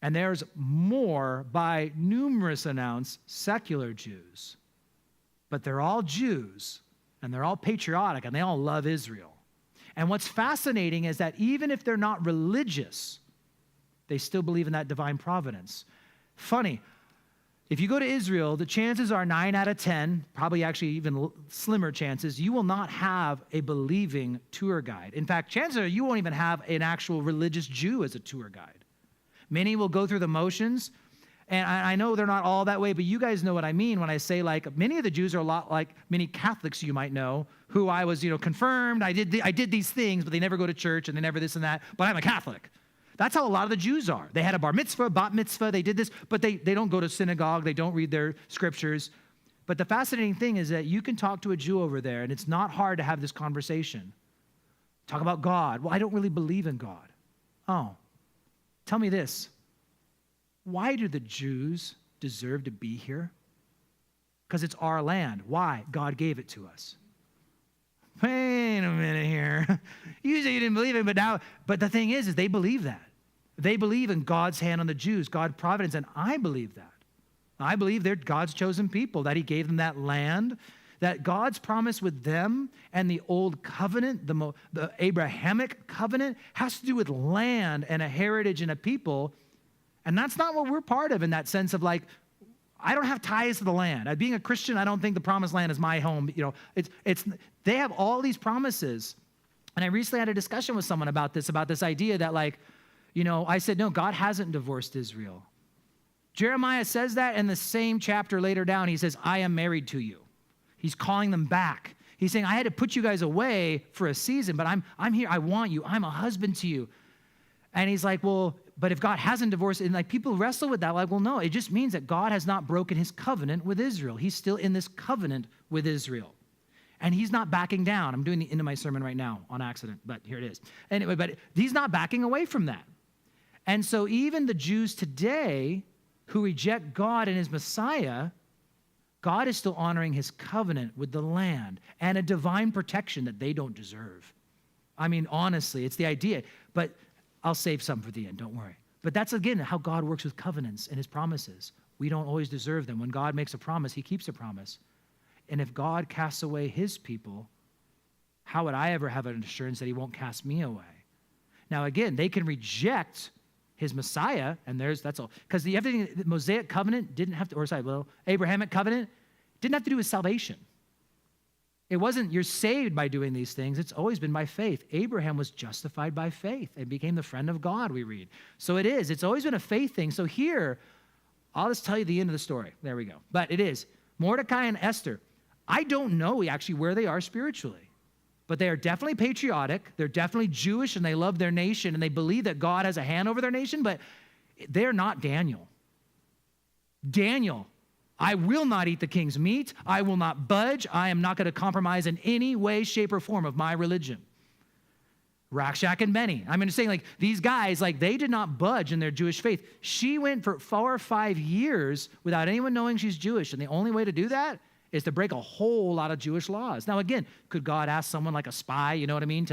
And there's more by numerous accounts secular Jews. But they're all Jews, and they're all patriotic, and they all love Israel. And what's fascinating is that even if they're not religious, they still believe in that divine providence. Funny, if you go to Israel, the chances are 9 out of 10, probably actually even slimmer chances, you will not have a believing tour guide. In fact, chances are you won't even have an actual religious Jew as a tour guide. Many will go through the motions, and I know they're not all that way, but you guys know what I mean when I say, like, many of the Jews are a lot like many Catholics you might know, who I was, confirmed, I did these things, but they never go to church, and they never this and that, but I'm a Catholic. That's how a lot of the Jews are. They had a bar mitzvah, bat mitzvah, they did this, but they don't go to synagogue, they don't read their scriptures. But the fascinating thing is that you can talk to a Jew over there, and it's not hard to have this conversation. Talk about God. Well, I don't really believe in God. Oh, tell me this. Why do the Jews deserve to be here? Because it's our land. Why? God gave it to us. Wait a minute here. You say you didn't believe it, but the thing is they believe that. They believe in God's hand on the Jews, God's providence, and I believe that. I believe they're God's chosen people, that he gave them that land, that God's promise with them and the old covenant, the Abrahamic covenant, has to do with land and a heritage and a people, and that's not what we're part of in that sense of like, I don't have ties to the land. Being a Christian, I don't think the promised land is my home. They have all these promises. And I recently had a discussion with someone about this idea that I said, no, God hasn't divorced Israel. Jeremiah says that in the same chapter later down. He says, I am married to you. He's calling them back. He's saying, I had to put you guys away for a season, but I'm here. I want you. I'm a husband to you. And he's like, well, but if God hasn't divorced, and like people wrestle with that, like, well, no, it just means that God has not broken his covenant with Israel. He's still in this covenant with Israel. And he's not backing down. I'm doing the end of my sermon right now on accident, but here it is. Anyway, but he's not backing away from that. And so even the Jews today who reject God and his Messiah, God is still honoring his covenant with the land and a divine protection that they don't deserve. I mean, honestly, it's the idea. But I'll save some for the end, don't worry. But that's, again, how God works with covenants and his promises. We don't always deserve them. When God makes a promise, he keeps a promise. And if God casts away his people, how would I ever have an assurance that he won't cast me away? Now, again, they can reject his Messiah, and that's all. Because the Mosaic covenant didn't have to, Abrahamic covenant didn't have to do with salvation. It wasn't you're saved by doing these things. It's always been by faith. Abraham was justified by faith and became the friend of God, we read. So it is. It's always been a faith thing. So here, I'll just tell you the end of the story. There we go. But it is. Mordecai and Esther, I don't know actually where they are spiritually, but they are definitely patriotic. They're definitely Jewish, and they love their nation, and they believe that God has a hand over their nation, but they're not Daniel. Daniel, I will not eat the king's meat. I will not budge. I am not going to compromise in any way, shape, or form of my religion. Rakshak and Benny. I'm going to say, these guys, they did not budge in their Jewish faith. She went for 4 or 5 years without anyone knowing she's Jewish, and the only way to do that is to break a whole lot of Jewish laws. Now, again, could God ask someone like a spy, you know what I mean,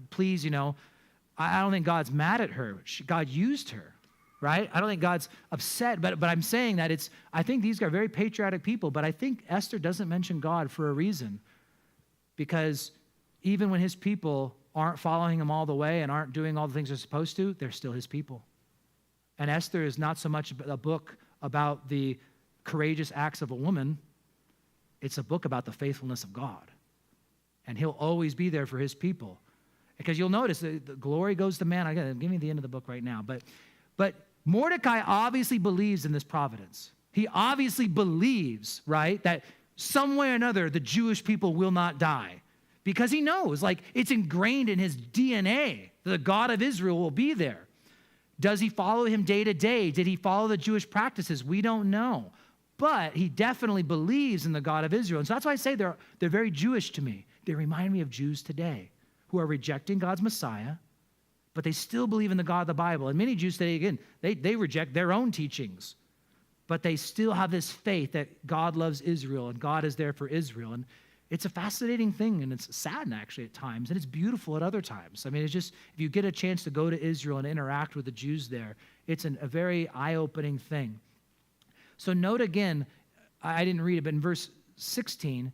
please, I don't think God's mad at her. God used her. Right? I don't think God's upset, but I'm saying that I think these are very patriotic people, but I think Esther doesn't mention God for a reason, because even when his people aren't following him all the way and aren't doing all the things they're supposed to, they're still his people. And Esther is not so much a book about the courageous acts of a woman. It's a book about the faithfulness of God. And he'll always be there for his people. Because you'll notice the glory goes to man. Give me the end of the book right now. But Mordecai obviously believes in this providence. He obviously believes, right, that some way or another the Jewish people will not die, because he knows, it's ingrained in his DNA that the God of Israel will be there. Does he follow him day to day? Did he follow the Jewish practices? We don't know. But he definitely believes in the God of Israel. And so that's why I say they're very Jewish to me. They remind me of Jews today who are rejecting God's Messiah, but they still believe in the God of the Bible. And many Jews today, again, they reject their own teachings, but they still have this faith that God loves Israel and God is there for Israel. And It's a fascinating thing, and it's sad actually at times, and it's beautiful at other times. I mean, it's just, if you get a chance to go to Israel and interact with the Jews there, it's a very eye-opening thing. So note again, I didn't read it, but in verse 16,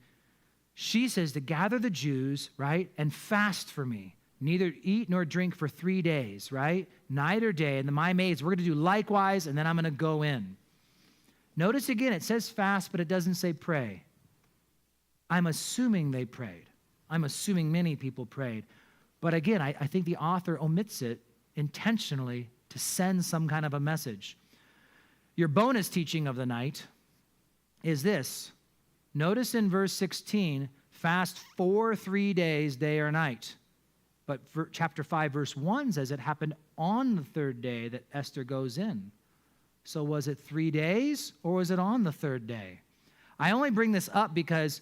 she says to gather the Jews, right, and fast for me. Neither eat nor drink for 3 days, right? Night or day. And my maids, we're going to do likewise, and then I'm going to go in. Notice again, it says fast, but it doesn't say pray. I'm assuming they prayed. I'm assuming many people prayed. But again, I think the author omits it intentionally to send some kind of a message. Your bonus teaching of the night is this. Notice in verse 16, fast for 3 days, day or night. But chapter 5, verse 1 says it happened on the third day that Esther goes in. So was it 3 days or was it on the third day? I only bring this up because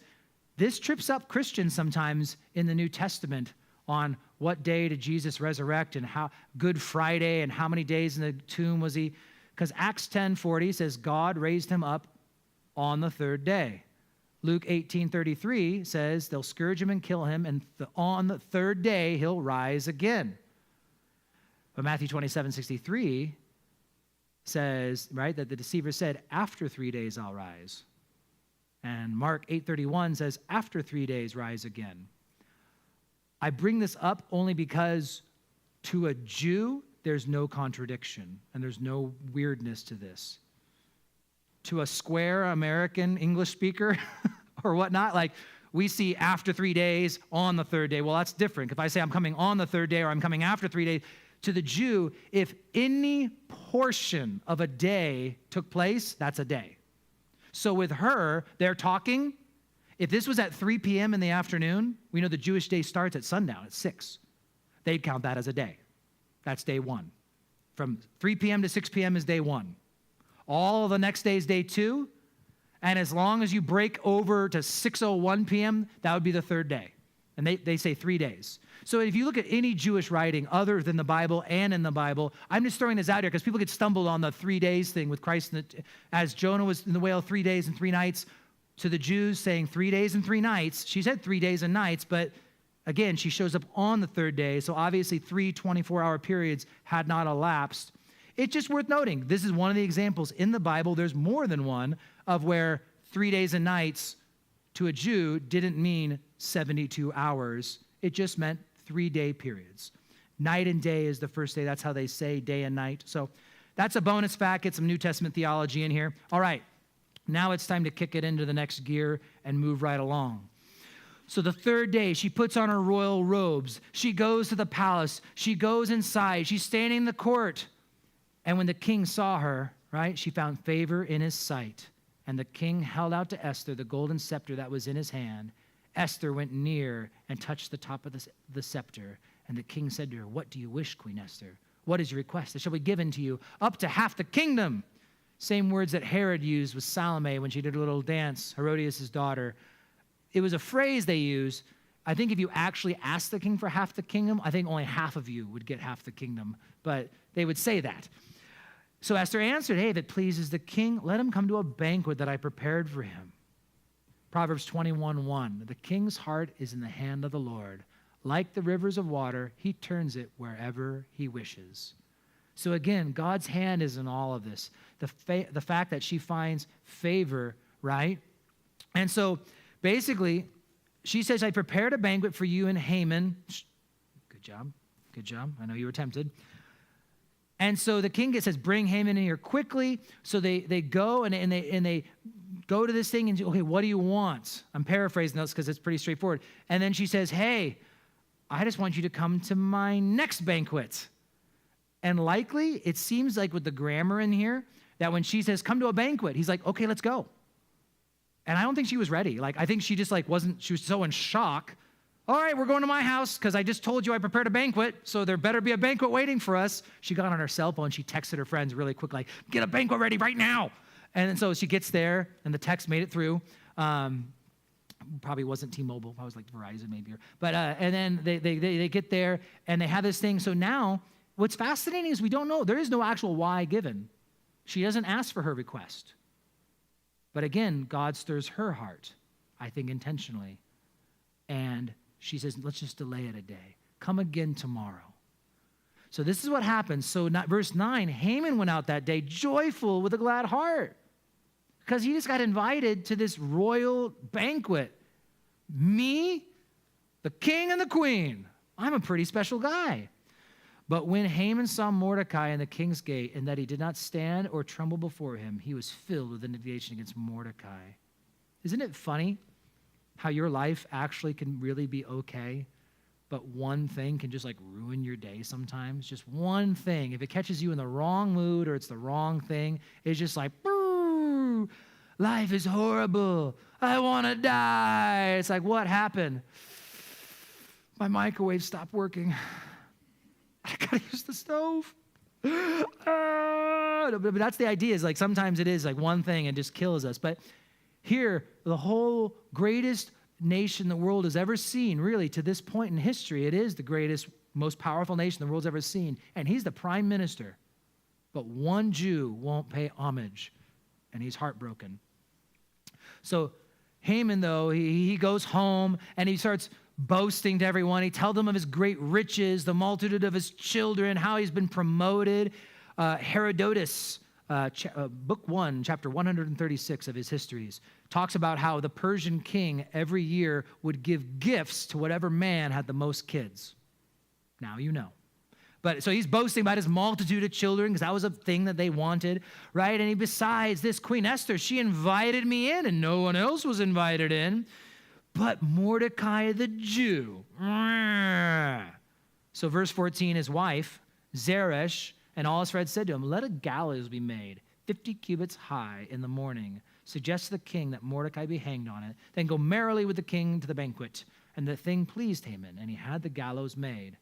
this trips up Christians sometimes in the New Testament on what day did Jesus resurrect and how Good Friday and how many days in the tomb was he? Because Acts 10:40 says God raised him up on the third day. Luke 18:33 says they'll scourge him and kill him, and on the third day he'll rise again. But Matthew 27:63 says, right, that the deceiver said, after 3 days I'll rise. And Mark 8:31 says, after 3 days rise again. I bring this up only because to a Jew, there's no contradiction and there's no weirdness to this. To a square American English speaker or whatnot, like we see after 3 days, on the third day. Well, that's different. If I say I'm coming on the third day or I'm coming after 3 days, to the Jew, if any portion of a day took place, that's a day. So with her, they're talking. If this was at 3 p.m. in the afternoon, we know the Jewish day starts at sundown, at 6. They'd count that as a day. That's day 1. From 3 p.m. to 6 p.m. is day 1. All of the next day is day 2. And as long as you break over to 6:01 p.m., that would be the third day. And they say 3 days. So if you look at any Jewish writing other than the Bible and in the Bible, I'm just throwing this out here because people get stumbled on the 3 days thing with Christ. As Jonah was in the whale 3 days and 3 nights, to the Jews saying 3 days and 3 nights. She said 3 days and nights, but again, she shows up on the third day. So obviously 3 24-hour periods had not elapsed. It's just worth noting, this is one of the examples in the Bible, there's more than one, of where 3 days and nights to a Jew didn't mean 72 hours. It just meant 3-day periods. Night and day is the first day. That's how they say day and night. So that's a bonus fact. Get some New Testament theology in here. All right, now it's time to kick it into the next gear and move right along. So the third day, she puts on her royal robes. She goes to the palace. She goes inside. She's standing in the court. And when the king saw her, right, she found favor in his sight. And the king held out to Esther the golden scepter that was in his hand. Esther went near and touched the top of the scepter. And the king said to her, "What do you wish, Queen Esther? What is your request? It shall be given to you, up to half the kingdom." Same words that Herod used with Salome when she did a little dance, Herodias' daughter. It was a phrase they used. I think if you actually asked the king for half the kingdom, I think only half of you would get half the kingdom. But they would say that. So Esther answered, "Hey, if it pleases the king, let him come to a banquet that I prepared for him." Proverbs 21:1, "The king's heart is in the hand of the Lord. Like the rivers of water, he turns it wherever he wishes." So again, God's hand is in all of this. The fact that she finds favor, right? And so basically, she says, "I prepared a banquet for you and Haman." Good job. Good job. I know you were tempted. And so the king says, "Bring Haman in here quickly." So they go and they go to this thing and, "Okay, what do you want?" I'm paraphrasing this because it's pretty straightforward. And then she says, "Hey, I just want you to come to my next banquet." And likely, it seems like with the grammar in here, that when she says, "Come to a banquet," he's like, "Okay, let's go." And I don't think she was ready. I think she just she was so in shock. "All right, we're going to my house because I just told you I prepared a banquet, so there better be a banquet waiting for us." She got on her cell phone. She texted her friends really quick, like, "Get a banquet ready right now." And so she gets there, and the text made it through. Probably wasn't T-Mobile. I was like Verizon maybe. But and then they get there, and they have this thing. So now what's fascinating is we don't know. There is no actual why given. She doesn't ask for her request. But again, God stirs her heart, I think intentionally. And she says, let's just delay it a day. Come again tomorrow. So this is what happens. So verse 9, Haman went out that day joyful with a glad heart because he just got invited to this royal banquet. Me, the king and the queen. I'm a pretty special guy. But when Haman saw Mordecai in the king's gate and that he did not stand or tremble before him, he was filled with indignation against Mordecai. Isn't it funny how your life actually can really be okay, but one thing can just like ruin your day sometimes? Just one thing. If it catches you in the wrong mood or it's the wrong thing, it's just like, boo, life is horrible. I want to die. It's like, what happened? My microwave stopped working. I gotta use the stove. But that's the idea, is like sometimes it is like one thing and just kills us. But here, the whole greatest nation the world has ever seen, really, to this point in history, it is the greatest, most powerful nation the world's ever seen. And he's the prime minister. But one Jew won't pay homage, and he's heartbroken. So Haman, though, he goes home and he starts boasting to everyone. He tells them of his great riches, the multitude of his children, how he's been promoted. Herodotus, book 1, chapter 136 of his histories, talks about how the Persian king every year would give gifts to whatever man had the most kids. Now you know. But so he's boasting about his multitude of children because that was a thing that they wanted, right? And besides this, Queen Esther, she invited me in and no one else was invited in. But Mordecai the Jew. So verse 14, his wife, Zeresh, and all his friends said to him, let a gallows be made, 50 cubits high in the morning. Suggest to the king that Mordecai be hanged on it. Then go merrily with the king to the banquet. And the thing pleased Haman, and he had the gallows made.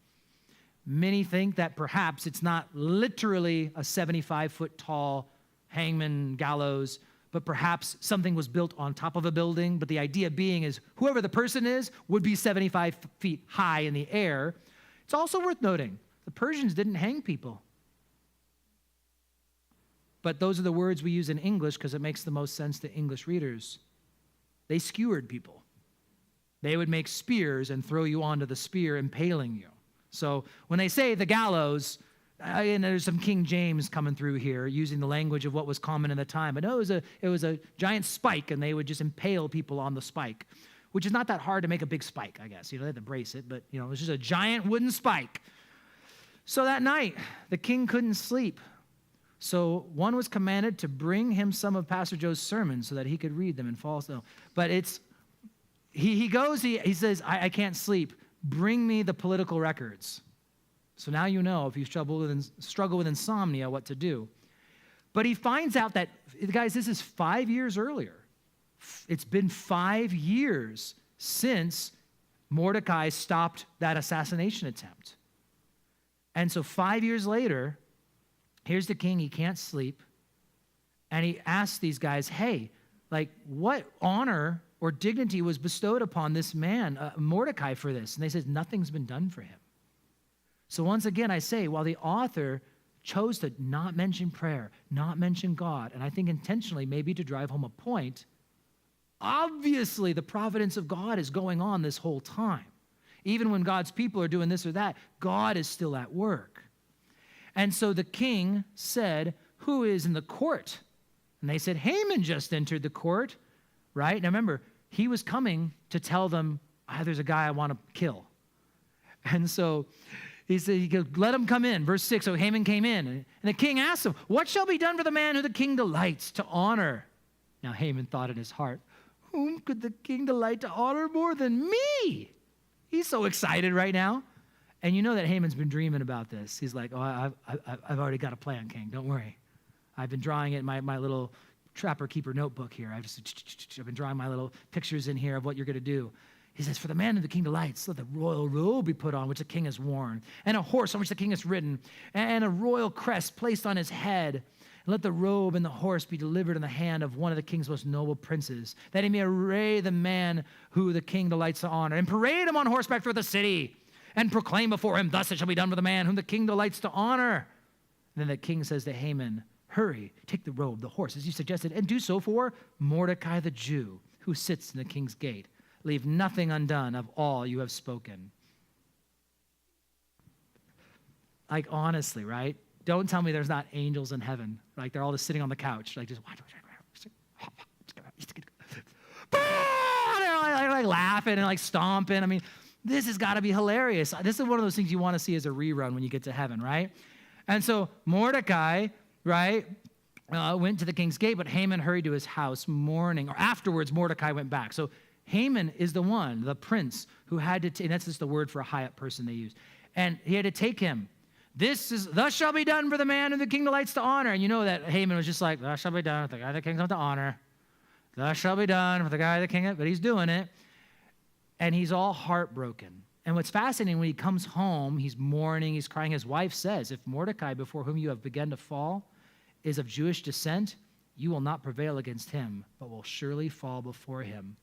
Many think that perhaps it's not literally a 75-foot tall hangman gallows, but perhaps something was built on top of a building. But the idea being is whoever the person is would be 75 feet high in the air. It's also worth noting, the Persians didn't hang people. But those are the words we use in English because it makes the most sense to English readers. They skewered people. They would make spears and throw you onto the spear, impaling you. So when they say the gallows, and there's some King James coming through here using the language of what was common in the time. But no, it was a giant spike, and they would just impale people on the spike, which is not that hard to make a big spike, I guess. You know, they had to brace it, but, you know, it was just a giant wooden spike. So that night, the king couldn't sleep. So one was commanded to bring him some of Pastor Joe's sermons so that he could read them and fall asleep. But he says, I can't sleep. Bring me the political records. So now you know if you struggle with insomnia, what to do. But he finds out that, guys, this is 5 years earlier. It's been 5 years since Mordecai stopped that assassination attempt. And so 5 years later, here's the king, he can't sleep. And he asks these guys, hey, like, what honor or dignity was bestowed upon this man, Mordecai, for this? And they said, nothing's been done for him. So once again, I say, while the author chose to not mention prayer, not mention God, and I think intentionally maybe to drive home a point, obviously the providence of God is going on this whole time. Even when God's people are doing this or that, God is still at work. And so the king said, who is in the court? And they said, Haman just entered the court, right? Now remember, he was coming to tell them, there's a guy I want to kill. And so he said, he goes, let him come in. Verse 6, so Haman came in. And the king asked him, what shall be done for the man who the king delights to honor? Now Haman thought in his heart, whom could the king delight to honor more than me? He's so excited right now. And you know that Haman's been dreaming about this. He's like, I've already got a plan, king. Don't worry. I've been drawing it in my little trapper-keeper notebook here. I've been drawing my little pictures in here of what you're going to do. He says, for the man who the king delights, let the royal robe be put on, which the king has worn, and a horse on which the king has ridden, and a royal crest placed on his head. And let the robe and the horse be delivered in the hand of one of the king's most noble princes, that he may array the man who the king delights to honor, and parade him on horseback through the city, and proclaim before him, thus it shall be done for the man whom the king delights to honor. And then the king says to Haman, hurry, take the robe, the horse, as you suggested, and do so for Mordecai the Jew, who sits in the king's gate. leave nothing undone of all you have spoken. Like, honestly, right? Don't tell me there's not angels in heaven. Like, they're all just sitting on the couch, like, just like laughing and like stomping. I mean, this has got to be hilarious. This is one of those things you want to see as a rerun when you get to heaven, right? And so Mordecai, right, went to the king's gate, but Haman hurried to his house mourning. Or afterwards, Mordecai went back. So Haman is the one, the prince, who had to, and that's just the word for a high-up person they use. And he had to take him. Thus shall be done for the man whom the king delights to honor. And you know that Haman was just like, thus shall be done with the guy the king wants to honor. Thus shall be done with the guy the king, but he's doing it. And he's all heartbroken. And what's fascinating, when he comes home, he's mourning, he's crying. His wife says, if Mordecai, before whom you have begun to fall, is of Jewish descent, you will not prevail against him, but will surely fall before him.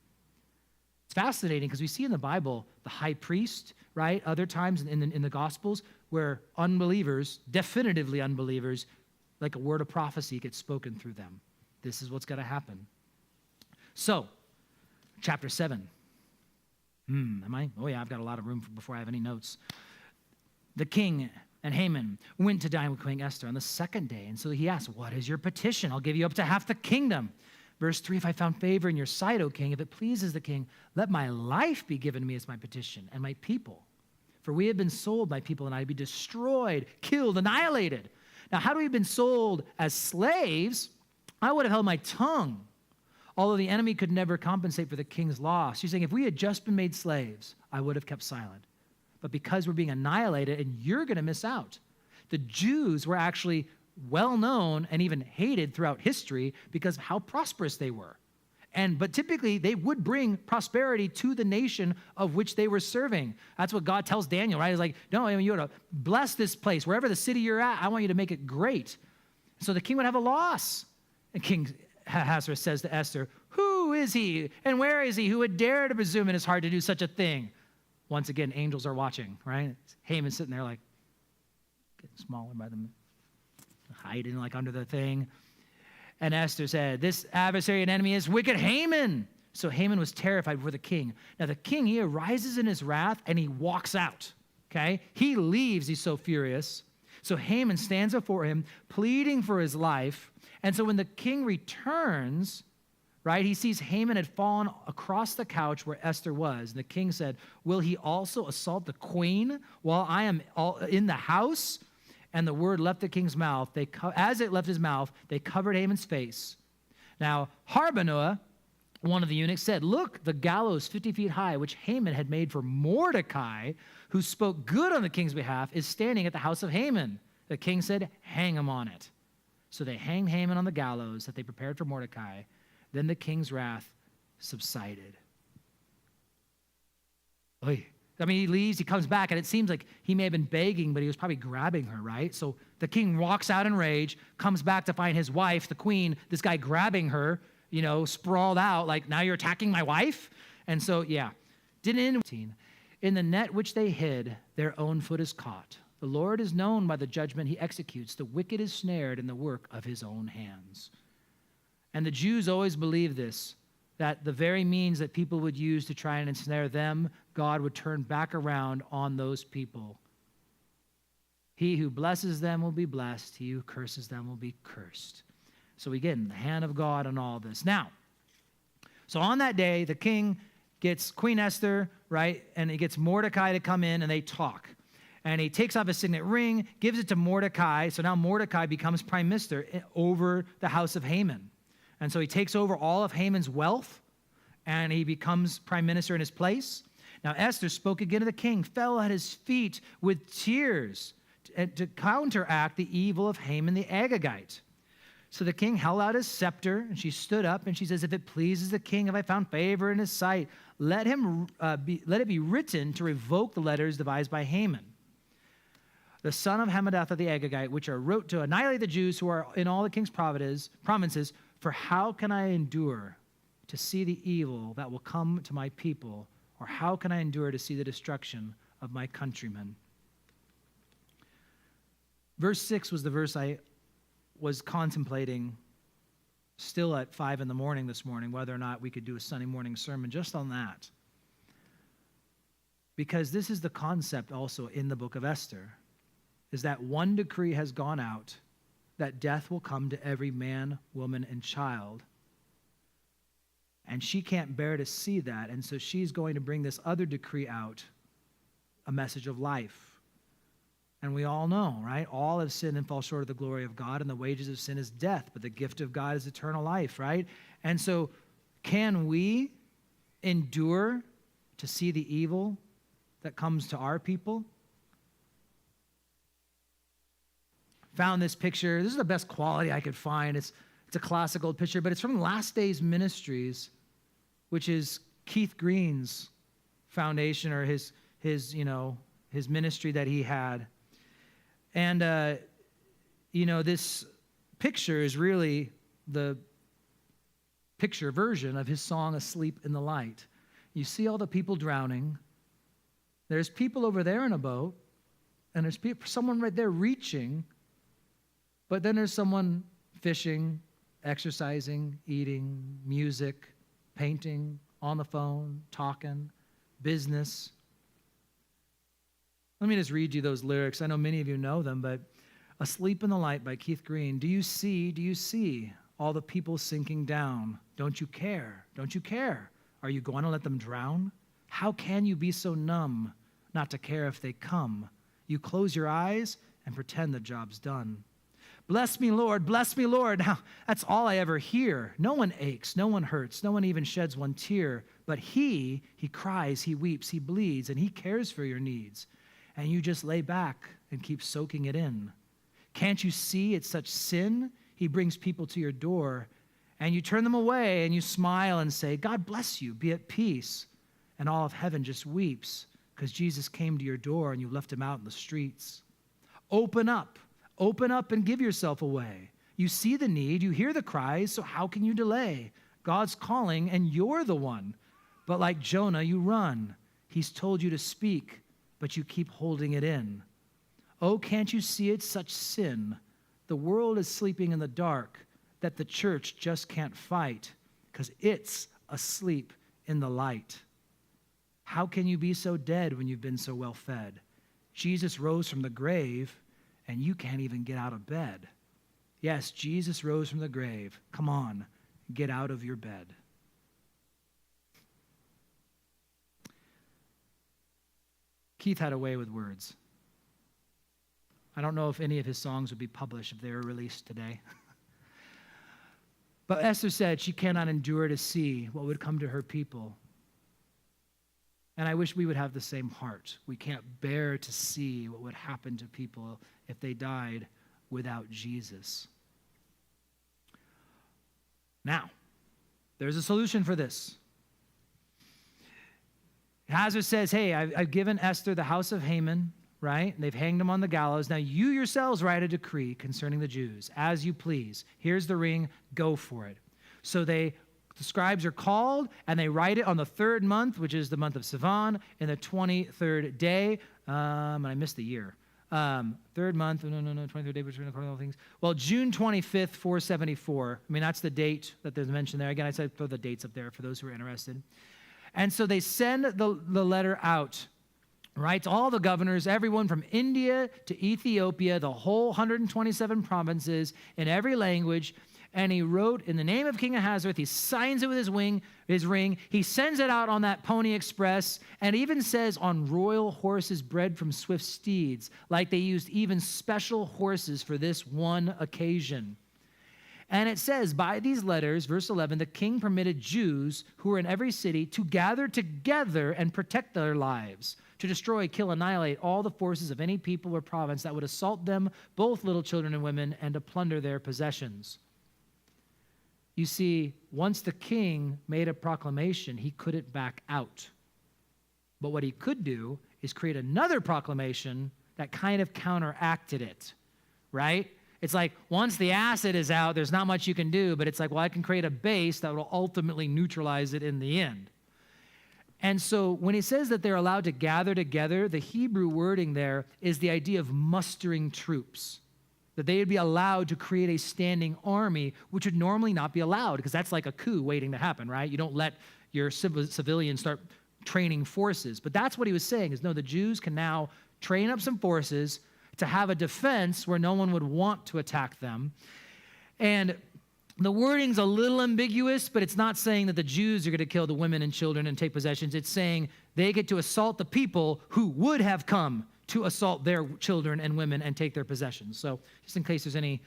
It's fascinating because we see in the Bible the high priest, right? Other times in the Gospels where unbelievers, definitively unbelievers, like a word of prophecy gets spoken through them. This is what's going to happen. So, chapter 7. Am I? Oh yeah, I've got a lot of room before I have any notes. The king and Haman went to dine with Queen Esther on the second day. And so he asked, what is your petition? I'll give you up to half the kingdom. Verse 3, if I found favor in your sight, O king, if it pleases the king, let my life be given me as my petition, and my people. For we have been sold, my people and I, to be destroyed, killed, annihilated. Now, had we been sold as slaves, I would have held my tongue, although the enemy could never compensate for the king's loss. She's saying, if we had just been made slaves, I would have kept silent. But because we're being annihilated, and you're going to miss out. The Jews were actually well known and even hated throughout history because of how prosperous they were. But typically, they would bring prosperity to the nation of which they were serving. That's what God tells Daniel, right? He's like, no, you ought to bless this place. Wherever the city you're at, I want you to make it great. So the king would have a loss. And King Ahasuerus says to Esther, who is he and where is he who would dare to presume in his heart to do such a thing? Once again, angels are watching, right? Haman's sitting there like, getting smaller by them, hiding like under the thing. And Esther said, this adversary and enemy is wicked Haman. So Haman was terrified before the king. Now the king, he arises in his wrath and he walks out, okay? He leaves, he's so furious. So Haman stands before him, pleading for his life. And so when the king returns, right, he sees Haman had fallen across the couch where Esther was. And the king said, will he also assault the queen while I am in the house? And the word left the king's mouth. As it left his mouth, they covered Haman's face. Now, Harbonah, one of the eunuchs, said, look, the gallows 50 feet high, which Haman had made for Mordecai, who spoke good on the king's behalf, is standing at the house of Haman. The king said, hang him on it. So they hanged Haman on the gallows that they prepared for Mordecai. Then the king's wrath subsided. Oy. I mean, he leaves, he comes back, and it seems like he may have been begging, but he was probably grabbing her, right? So the king walks out in rage, comes back to find his wife, the queen, this guy grabbing her, sprawled out, like, now you're attacking my wife? And so, yeah. In the net which they hid, their own foot is caught. The Lord is known by the judgment he executes. The wicked is snared in the work of his own hands. And the Jews always believed this, that the very means that people would use to try and ensnare them, God would turn back around on those people. He who blesses them will be blessed. He who curses them will be cursed. So again, the hand of God on all this. Now, so on that day, the king gets Queen Esther, right? And he gets Mordecai to come in and they talk. And he takes off his signet ring, gives it to Mordecai. So now Mordecai becomes prime minister over the house of Haman. And so he takes over all of Haman's wealth, and he becomes prime minister in his place. Now Esther spoke again to the king, fell at his feet with tears to counteract the evil of Haman the Agagite. So the king held out his scepter, and she stood up, and she says, if it pleases the king, if I found favor in his sight, let it be written to revoke the letters devised by Haman, the son of Hammedatha the Agagite, which are wrote to annihilate the Jews who are in all the king's provinces. For how can I endure to see the evil that will come to my people? Or how can I endure to see the destruction of my countrymen? Verse 6 was the verse I was contemplating still at 5 in the morning this morning, whether or not we could do a Sunday morning sermon just on that. Because this is the concept also in the book of Esther, is that one decree has gone out that death will come to every man, woman, and child. And she can't bear to see that, and so she's going to bring this other decree out, a message of life. And we all know, right? All have sinned and fall short of the glory of God, and the wages of sin is death, but the gift of God is eternal life, right? And so can we endure to see the evil that comes to our people? Found this picture. This is the best quality I could find. It's a classic old picture, but it's from Last Days Ministries, which is Keith Green's foundation, or his ministry that he had. And, this picture is really the picture version of his song, Asleep in the Light. You see all the people drowning. There's people over there in a boat, and there's someone right there reaching, but then there's someone fishing, exercising, eating, music, painting, on the phone, talking, business. Let me just read you those lyrics. I know many of you know them, but Asleep in the Light by Keith Green. Do you see all the people sinking down? Don't you care? Don't you care? Are you going to let them drown? How can you be so numb not to care if they come? You close your eyes and pretend the job's done. Bless me, Lord, bless me, Lord. Now, that's all I ever hear. No one aches, no one hurts, no one even sheds one tear. But he cries, he weeps, he bleeds, and he cares for your needs. And you just lay back and keep soaking it in. Can't you see it's such sin? He brings people to your door, and you turn them away, and you smile and say, God bless you, be at peace. And all of heaven just weeps because Jesus came to your door and you left him out in the streets. Open up and give yourself away. You see the need, you hear the cries, so how can you delay? God's calling and you're the one. But like Jonah, you run. He's told you to speak, but you keep holding it in. Oh, can't you see it's such sin? The world is sleeping in the dark that the church just can't fight because it's asleep in the light. How can you be so dead when you've been so well fed? Jesus rose from the grave, and you can't even get out of bed. Yes, Jesus rose from the grave. Come on, get out of your bed. Keith had a way with words. I don't know if any of his songs would be published if they were released today. But Esther said she cannot endure to see what would come to her people. And I wish we would have the same heart. We can't bear to see what would happen to people if they died without Jesus. Now, there's a solution for this. Hazard says, hey, I've given Esther the house of Haman, right? And they've hanged him on the gallows. Now you yourselves write a decree concerning the Jews, as you please. Here's the ring, go for it. So the scribes are called, and they write it on the 3rd month, which is the month of Sivan, in the 23rd day. And I missed the year. 3rd month, 23rd day, between all things. Well, June 25th, 474. I mean, that's the date that there's mentioned there. Again, I said throw the dates up there for those who are interested. And so they send the letter out, right, to all the governors, everyone from India to Ethiopia, the whole 127 provinces in every language. And he wrote, in the name of King Ahasuerus, he signs it with his ring. He sends it out on that Pony Express, and even says on royal horses bred from swift steeds, like they used even special horses for this one occasion. And it says, by these letters, verse 11, the king permitted Jews who were in every city to gather together and protect their lives, to destroy, kill, annihilate all the forces of any people or province that would assault them, both little children and women, and to plunder their possessions. You see, once the king made a proclamation, he couldn't back out. But what he could do is create another proclamation that kind of counteracted it, right? It's like once the acid is out, there's not much you can do, but it's like, well, I can create a base that will ultimately neutralize it in the end. And so when he says that they're allowed to gather together, the Hebrew wording there is the idea of mustering troops. That they would be allowed to create a standing army, which would normally not be allowed, because that's like a coup waiting to happen, right? You don't let your civilians start training forces. But that's what he was saying is, no, the Jews can now train up some forces to have a defense where no one would want to attack them. And the wording's a little ambiguous, but it's not saying that the Jews are going to kill the women and children and take possessions. It's saying they get to assault the people who would have come to assault their children and women and take their possessions. So just in case there's any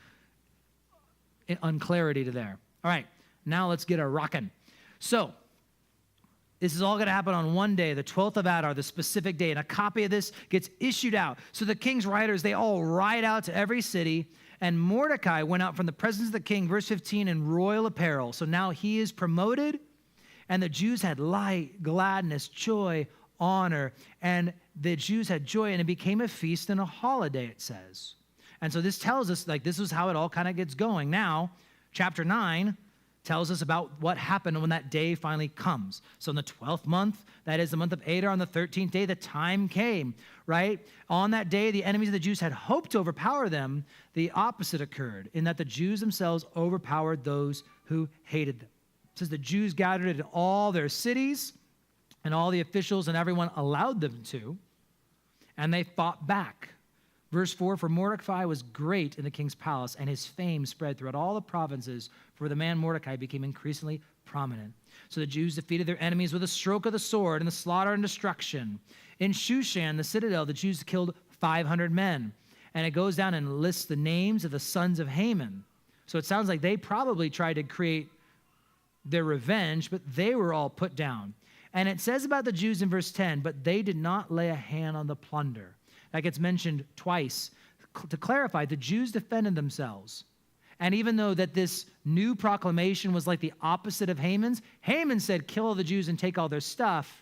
unclarity to there. All right, now let's get a rockin'. So this is all going to happen on one day, the 12th of Adar, the specific day, and a copy of this gets issued out. So the king's writers, they all write out to every city, and Mordecai went out from the presence of the king, verse 15, in royal apparel. So now he is promoted, and the Jews had light, gladness, joy, honor, and the Jews had joy, and it became a feast and a holiday, it says. And so this tells us, like, this is how it all kind of gets going. Now, chapter 9 tells us about what happened when that day finally comes. So in the 12th month, that is the month of Adar, on the 13th day, the time came, right? On that day, the enemies of the Jews had hoped to overpower them. The opposite occurred, in that the Jews themselves overpowered those who hated them. It says the Jews gathered in all their cities, and all the officials and everyone allowed them to, and they fought back. Verse 4, for Mordecai was great in the king's palace, and his fame spread throughout all the provinces, for the man Mordecai became increasingly prominent. So the Jews defeated their enemies with a stroke of the sword and the slaughter and destruction. In Shushan, the citadel, the Jews killed 500 men. And it goes down and lists the names of the sons of Haman. So it sounds like they probably tried to create their revenge, but they were all put down. And it says about the Jews in verse 10, but they did not lay a hand on the plunder. That gets mentioned twice. To clarify, the Jews defended themselves. And even though that this new proclamation was like the opposite of Haman's, Haman said, kill all the Jews and take all their stuff.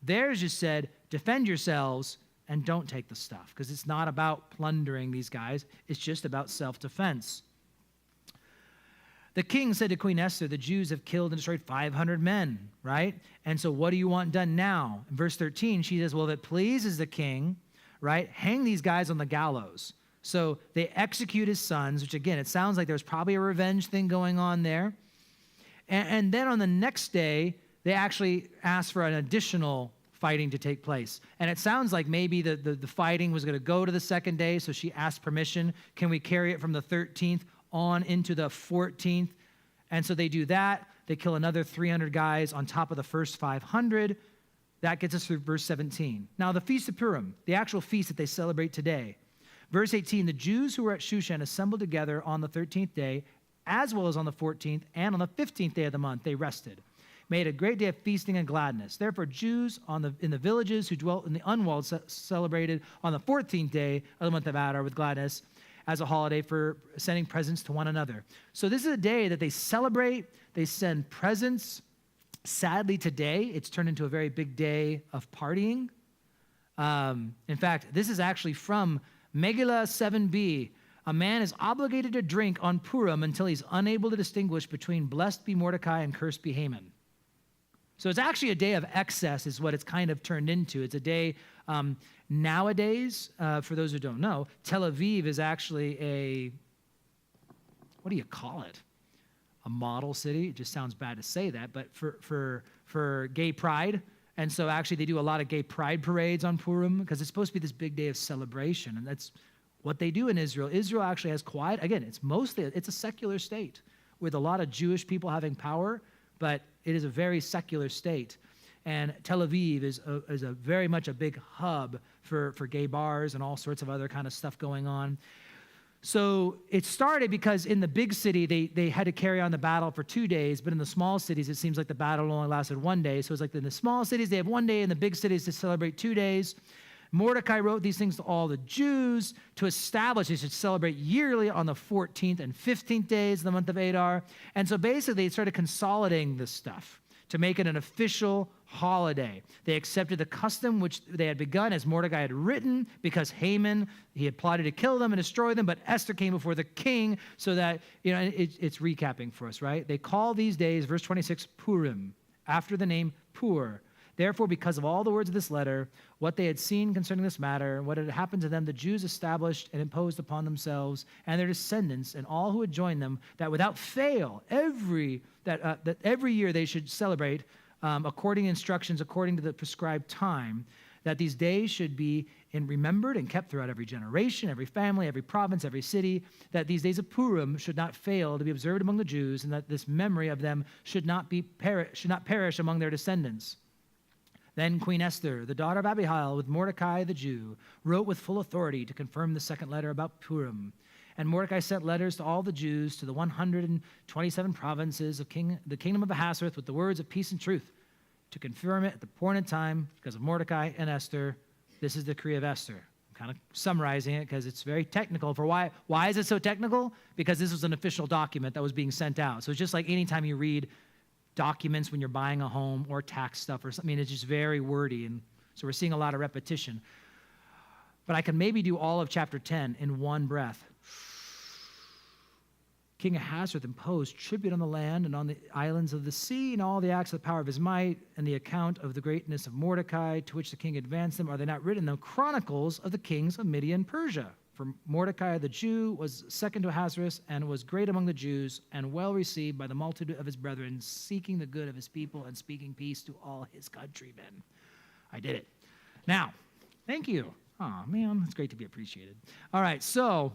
Theirs just said, defend yourselves and don't take the stuff, because it's not about plundering these guys. It's just about self-defense. The king said to Queen Esther, the Jews have killed and destroyed 500 men, right? And so what do you want done now? In verse 13, she says, well, if it pleases the king, right, hang these guys on the gallows. So they execute his sons, which again, it sounds like there's probably a revenge thing going on there. And then on the next day, they actually asked for an additional fighting to take place. And it sounds like maybe the fighting was going to go to the second day, so she asked permission. Can we carry it from the 13th on into the 14th? And so they do that. They kill another 300 guys on top of the first 500. That gets us through verse 17. Now, the Feast of Purim, the actual feast that they celebrate today. Verse 18, the Jews who were at Shushan assembled together on the 13th day, as well as on the 14th, and on the 15th day of the month, they rested. Made a great day of feasting and gladness. Therefore, Jews in the villages who dwelt in the unwalled celebrated on the 14th day of the month of Adar with gladness as a holiday for sending presents to one another. So this is a day that they celebrate. They send presents. Sadly, today, it's turned into a very big day of partying. In fact, this is actually from Megillah 7b. A man is obligated to drink on Purim until he's unable to distinguish between blessed be Mordecai and cursed be Haman. So it's actually a day of excess is what it's kind of turned into. It's a day nowadays, for those who don't know, Tel Aviv is actually what do you call it? A model city. It just sounds bad to say that, but for gay pride. And so actually they do a lot of gay pride parades on Purim because it's supposed to be this big day of celebration. And that's what they do in Israel. Israel actually has quite, again, it's a secular state with a lot of Jewish people having power, but it is a very secular state. And Tel Aviv is very much a big hub for gay bars and all sorts of other kind of stuff going on. So it started because in the big city, they had to carry on the battle for 2 days, but in the small cities, it seems like the battle only lasted 1 day. So it's like in the small cities, they have 1 day, in the big cities, to celebrate 2 days. Mordecai wrote these things to all the Jews to establish they should celebrate yearly on the 14th and 15th days of the month of Adar. And so basically, they started consolidating this stuff to make it an official holiday. They accepted the custom which they had begun as Mordecai had written because Haman, he had plotted to kill them and destroy them, but Esther came before the king so that, it's recapping for us, right? They call these days, verse 26, Purim, after the name Pur. Therefore, because of all the words of this letter, what they had seen concerning this matter, what had happened to them, the Jews established and imposed upon themselves and their descendants and all who had joined them, that without fail, every year they should celebrate according to instructions, according to the prescribed time, that these days should be remembered and kept throughout every generation, every family, every province, every city, that these days of Purim should not fail to be observed among the Jews, and that this memory of them should not perish among their descendants. Then Queen Esther, the daughter of Abihail, with Mordecai the Jew, wrote with full authority to confirm the second letter about Purim. And Mordecai sent letters to all the Jews, to the 127 provinces of the kingdom of Ahasuerus, with the words of peace and truth, to confirm it at the appointed time because of Mordecai and Esther. This is the decree of Esther. I'm kind of summarizing it because it's very technical. For why is it so technical? Because this was an official document that was being sent out. So it's just like anytime you read documents when you're buying a home or tax stuff or something. I mean, it's just very wordy, and so we're seeing a lot of repetition. But I can maybe do all of chapter 10 in one breath. King Ahasuerus imposed tribute on the land and on the islands of the sea, and all the acts of the power of his might, and the account of the greatness of Mordecai, to which the king advanced them. Are they not written in the chronicles of the kings of Media and Persia? For Mordecai the Jew was second to Ahasuerus, and was great among the Jews, and well received by the multitude of his brethren, seeking the good of his people and speaking peace to all his countrymen. I did it. Now, thank you. Oh, man, it's great to be appreciated. All right, so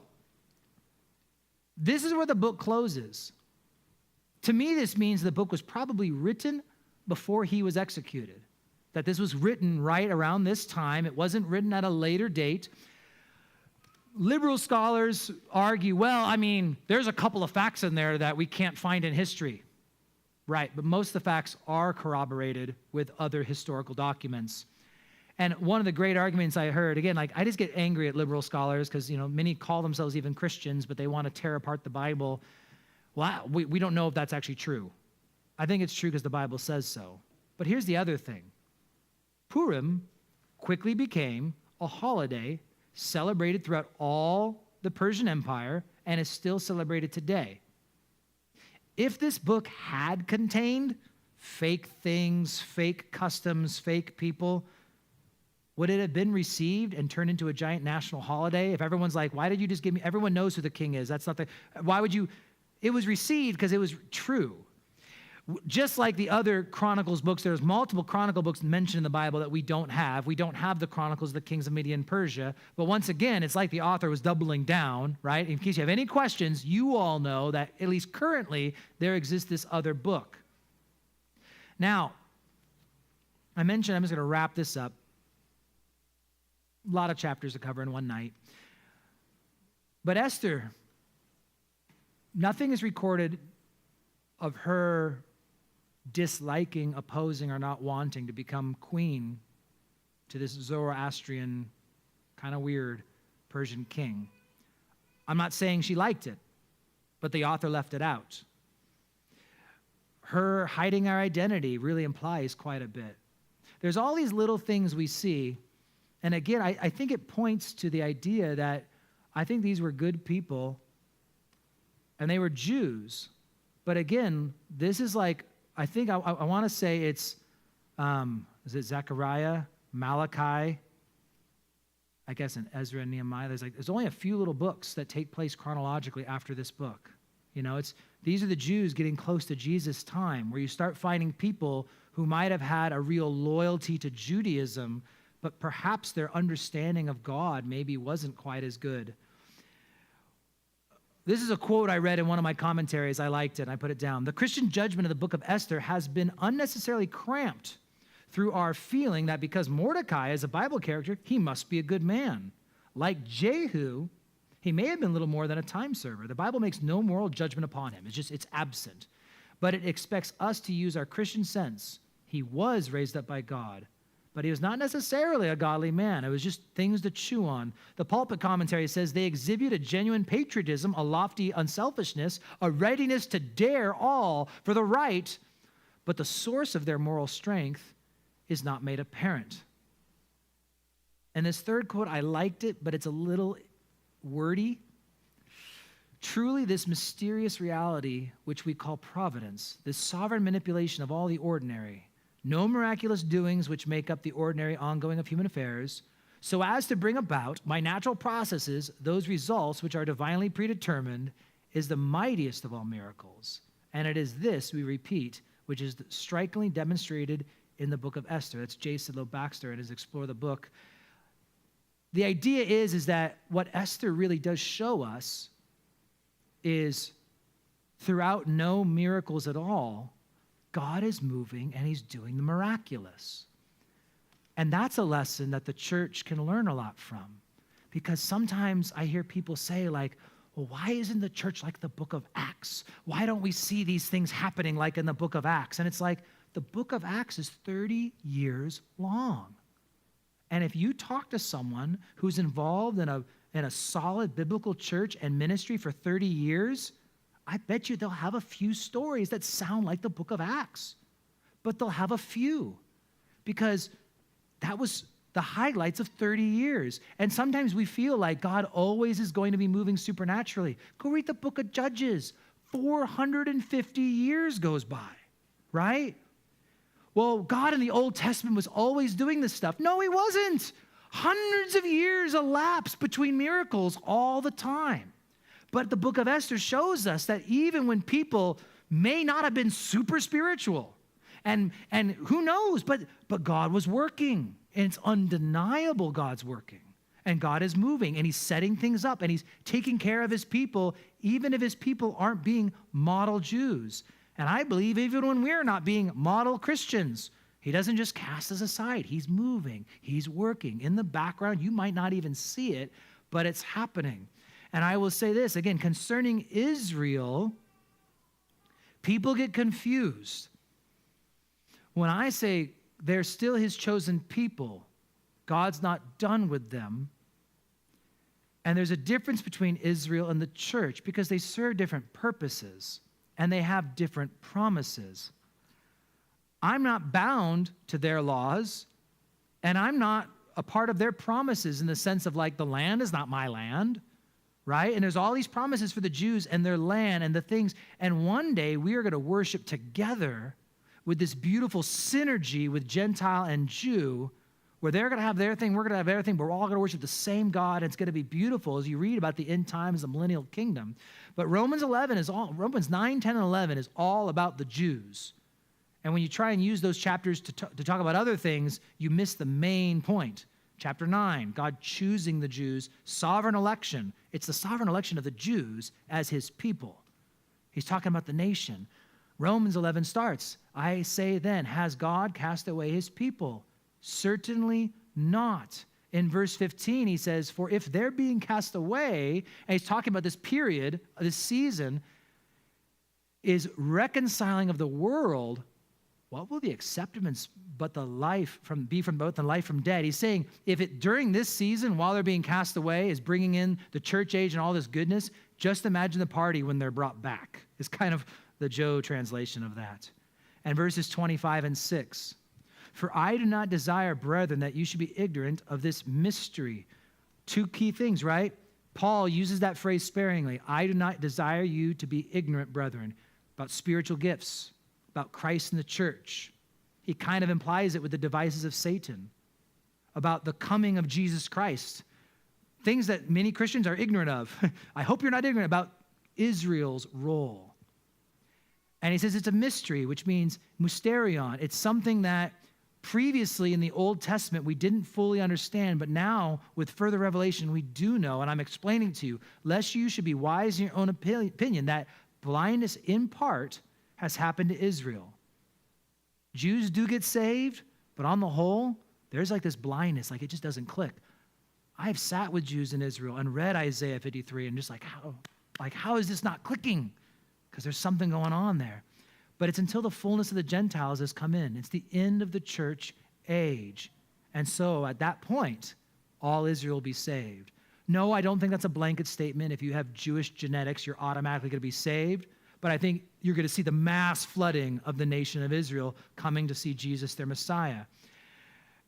this is where the book closes. To me, this means the book was probably written before he was executed, that this was written right around this time. It wasn't written at a later date. Liberal scholars argue, well, I mean, there's a couple of facts in there that we can't find in history. Right, but most of the facts are corroborated with other historical documents. And one of the great arguments I heard, again, like I just get angry at liberal scholars because, many call themselves even Christians, but they want to tear apart the Bible. Well, we don't know if that's actually true. I think it's true because the Bible says so. But here's the other thing. Purim quickly became a holiday celebrated throughout all the Persian Empire and is still celebrated today. If this book had contained fake things, fake customs, fake people, would it have been received and turned into a giant national holiday? If everyone's like, why did you just give me, everyone knows who the king is. That's not why would you, it was received because it was true. Just like the other Chronicles books, there's multiple Chronicle books mentioned in the Bible that we don't have. We don't have the Chronicles of the kings of Media and Persia. But once again, it's like the author was doubling down, right? In case you have any questions, you all know that at least currently there exists this other book. Now, I mentioned, I'm just going to wrap this up. A lot of chapters to cover in one night. But Esther, nothing is recorded of her disliking, opposing, or not wanting to become queen to this Zoroastrian, kind of weird Persian king. I'm not saying she liked it, but the author left it out. Her hiding her identity really implies quite a bit. There's all these little things we see, and again, I think it points to the idea that I think these were good people, and they were Jews. But again, this is like, I think I want to say it's, is it Zechariah, Malachi, I guess in Ezra and Nehemiah. There's only a few little books that take place chronologically after this book. These are the Jews getting close to Jesus' time, where you start finding people who might have had a real loyalty to Judaism, but perhaps their understanding of God maybe wasn't quite as good. This is a quote I read in one of my commentaries. I liked it. I put it down. The Christian judgment of the book of Esther has been unnecessarily cramped through our feeling that because Mordecai is a Bible character, he must be a good man. Like Jehu, he may have been little more than a time server. The Bible makes no moral judgment upon him. It's absent. But it expects us to use our Christian sense. He was raised up by God, but he was not necessarily a godly man. It was just things to chew on. The pulpit commentary says they exhibit a genuine patriotism, a lofty unselfishness, a readiness to dare all for the right, but the source of their moral strength is not made apparent. And this third quote, I liked it, but it's a little wordy. Truly, this mysterious reality, which we call providence, this sovereign manipulation of all the ordinary, no miraculous doings which make up the ordinary ongoing of human affairs, so as to bring about, by natural processes, those results which are divinely predetermined, is the mightiest of all miracles. And it is this, we repeat, which is strikingly demonstrated in the book of Esther. That's J. Sidlow Baxter in his Explore the Book. The idea is that what Esther really does show us is throughout no miracles at all, God is moving and he's doing the miraculous. And that's a lesson that the church can learn a lot from. Because sometimes I hear people say like, well, why isn't the church like the book of Acts? Why don't we see these things happening like in the book of Acts? And it's like, the book of Acts is 30 years long. And if you talk to someone who's involved in a solid biblical church and ministry for 30 years, I bet you they'll have a few stories that sound like the book of Acts. But they'll have a few because that was the highlights of 30 years. And sometimes we feel like God always is going to be moving supernaturally. Go read the book of Judges. 450 years goes by, right? Well, God in the Old Testament was always doing this stuff. No, he wasn't. Hundreds of years elapsed between miracles all the time. But the book of Esther shows us that even when people may not have been super spiritual, and who knows, but God was working. And it's undeniable God's working. And God is moving, and he's setting things up, and he's taking care of his people, even if his people aren't being model Jews. And I believe even when we're not being model Christians, he doesn't just cast us aside. He's moving. He's working. In the background, you might not even see it, but it's happening. And I will say this, again, concerning Israel, people get confused. When I say they're still his chosen people, God's not done with them. And there's a difference between Israel and the church because they serve different purposes and they have different promises. I'm not bound to their laws, and I'm not a part of their promises in the sense of like the land is not my land, right? And there's all these promises for the Jews and their land and the things. And one day we are going to worship together with this beautiful synergy with Gentile and Jew, where they're going to have their thing, we're going to have their thing, but we're all going to worship the same God, and it's going to be beautiful as you read about the end times, the millennial kingdom. But Romans 9, 10, and 11 is all about the Jews. And when you try and use those chapters to talk about other things, you miss the main point. Chapter 9, God choosing the Jews, sovereign election. It's the sovereign election of the Jews as his people. He's talking about the nation. Romans 11 starts, I say then, has God cast away his people? Certainly not. In verse 15, he says, for if they're being cast away, and he's talking about this period, this season, is reconciling of the world, what will the acceptance but the life be from both and life from dead? He's saying, if it during this season, while they're being cast away, is bringing in the church age and all this goodness, just imagine the party when they're brought back. It's kind of the Joe translation of that. And verses 25 and 6. For I do not desire, brethren, that you should be ignorant of this mystery. Two key things, right? Paul uses that phrase sparingly. I do not desire you to be ignorant, brethren, about spiritual gifts, about Christ and the church. He kind of implies it with the devices of Satan, about the coming of Jesus Christ. Things that many Christians are ignorant of. I hope you're not ignorant about Israel's role. And he says it's a mystery, which means mysterion. It's something that previously in the Old Testament we didn't fully understand, but now with further revelation we do know, and I'm explaining to you, lest you should be wise in your own opinion, that blindness in part has happened to Israel. Jews do get saved, but on the whole, there's like this blindness, like it just doesn't click. I've sat with Jews in Israel and read Isaiah 53 and just how is this not clicking? Because there's something going on there. But it's until the fullness of the Gentiles has come in. It's the end of the church age. And so at that point, all Israel will be saved. No, I don't think that's a blanket statement. If you have Jewish genetics, you're automatically going to be saved. But I think you're going to see the mass flooding of the nation of Israel coming to see Jesus, their Messiah.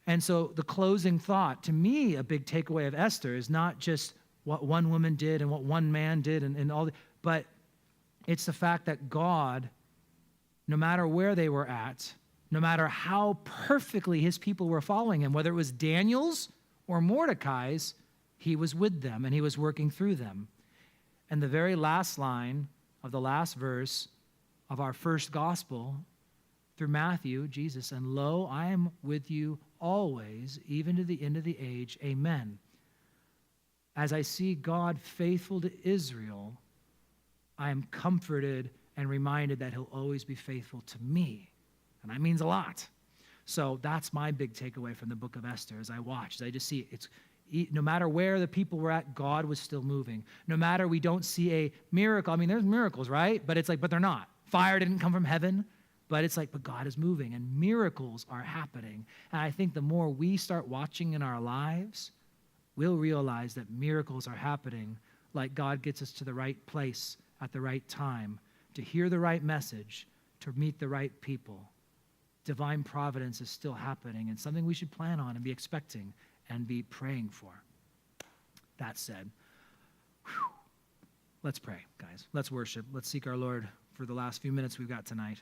And so the closing thought, to me, a big takeaway of Esther is not just what one woman did and what one man did and all, but it's the fact that God, no matter where they were at, no matter how perfectly his people were following him, whether it was Daniel's or Mordecai's, he was with them and he was working through them. And the very last line of the last verse of our first gospel through Matthew, Jesus, and lo, I am with you always, even to the end of the age. Amen. As I see God faithful to Israel, I am comforted and reminded that he'll always be faithful to me. And that means a lot. So that's my big takeaway from the book of Esther as I watch, as I just see it's no matter where the people were at, God was still moving. No matter we don't see a miracle. I mean, there's miracles, right? But it's like, but they're not. Fire didn't come from heaven. But it's like, but God is moving and miracles are happening. And I think the more we start watching in our lives, we'll realize that miracles are happening, like God gets us to the right place at the right time, to hear the right message, to meet the right people. Divine providence is still happening and something we should plan on and be expecting and be praying for. That said, let's pray, guys. Let's worship. Let's seek our Lord for the last few minutes we've got tonight.